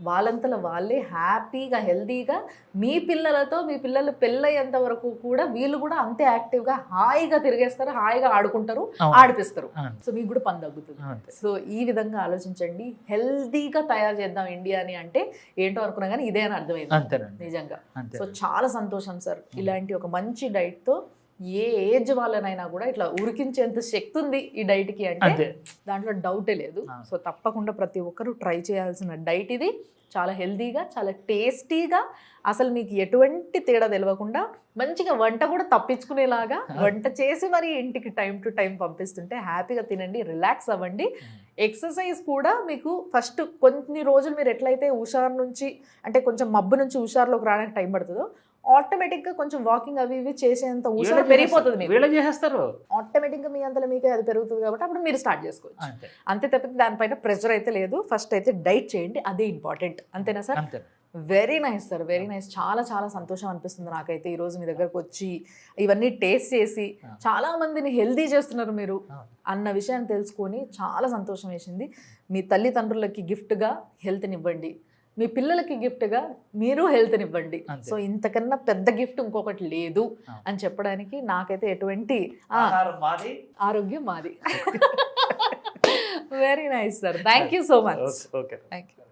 వాళ్ళంతలో వాళ్ళే హ్యాపీగా హెల్తీగా మీ పిల్లలు పెళ్ళయ్యేంత వరకు కూడా వీళ్ళు కూడా అంతే యాక్టివ్గా హాయిగా తిరిగేస్తారు, హాయిగా ఆడుకుంటారు, ఆడిపిస్తారు. సో మీకు కూడా పని తగ్గుతుంది. సో ఈ విధంగా ఆలోచించండి. హెల్తీగా తయారు చేద్దాం ఇండియాని అంటే ఏంటో అనుకున్నా కానీ ఇదే అని అర్థమైంది నిజంగా. సో చాలా సంతోషం సార్, ఇలాంటి ఒక మంచి డైట్తో ఏ ఏజ్ వాళ్ళనైనా కూడా ఇట్లా ఉరికించేంత శక్తి ఉంది ఈ డైట్కి అంటే దాంట్లో డౌటే లేదు. సో తప్పకుండా ప్రతి ఒక్కరూ ట్రై చేయాల్సిన డైట్ ఇది. చాలా హెల్తీగా, చాలా టేస్టీగా, అసలు మీకు ఎటువంటి తేడా తెలియకుండా మంచిగా వంట కూడా తప్పించుకునేలాగా వంట చేసి మరి ఇంటికి టైం టు టైం పంపిస్తుంటే హ్యాపీగా తినండి, రిలాక్స్ అవ్వండి. ఎక్సర్సైజ్ కూడా మీకు ఫస్ట్ కొన్ని రోజులు మీరు ఎట్లయితే హుషారు నుంచి అంటే కొంచెం మబ్బు నుంచి హుషారులోకి రావడానికి టైం పడుతుందో ఆటోమేటిక్గా కొంచెం వాకింగ్ అవి ఇవి చేసేంత హుషారు పెరిగిపోతుంది. ఆటోమేటిక్గా మీ అంతలో మీకే అది పెరుగుతుంది కాబట్టి అప్పుడు మీరు స్టార్ట్ చేసుకోవచ్చు. అంతే తప్పితే దానిపైన ప్రెషర్ అయితే లేదు. ఫస్ట్ అయితే డైట్ చేయండి, అదే ఇంపార్టెంట్. అంతేనా sir? Very nice sir, very nice. చాలా చాలా సంతోషం అనిపిస్తుంది నాకైతే ఈరోజు మీ దగ్గరకు వచ్చి ఇవన్నీ టేస్ట్ చేసి చాలా మందిని హెల్దీ చేస్తున్నారు మీరు అన్న విషయాన్ని తెలుసుకొని చాలా సంతోషం వేసింది. మీ తల్లిదండ్రులకి గిఫ్ట్గా హెల్త్నివ్వండి, మీ పిల్లలకి గిఫ్ట్గా మీరు హెల్త్నివ్వండి. సో ఇంతకన్నా పెద్ద గిఫ్ట్ ఇంకొకటి లేదు అని చెప్పడానికి నాకైతే ఎటువంటి ఆరోగ్యం మాది. Very nice sir, thank you so much. Okay, thank you.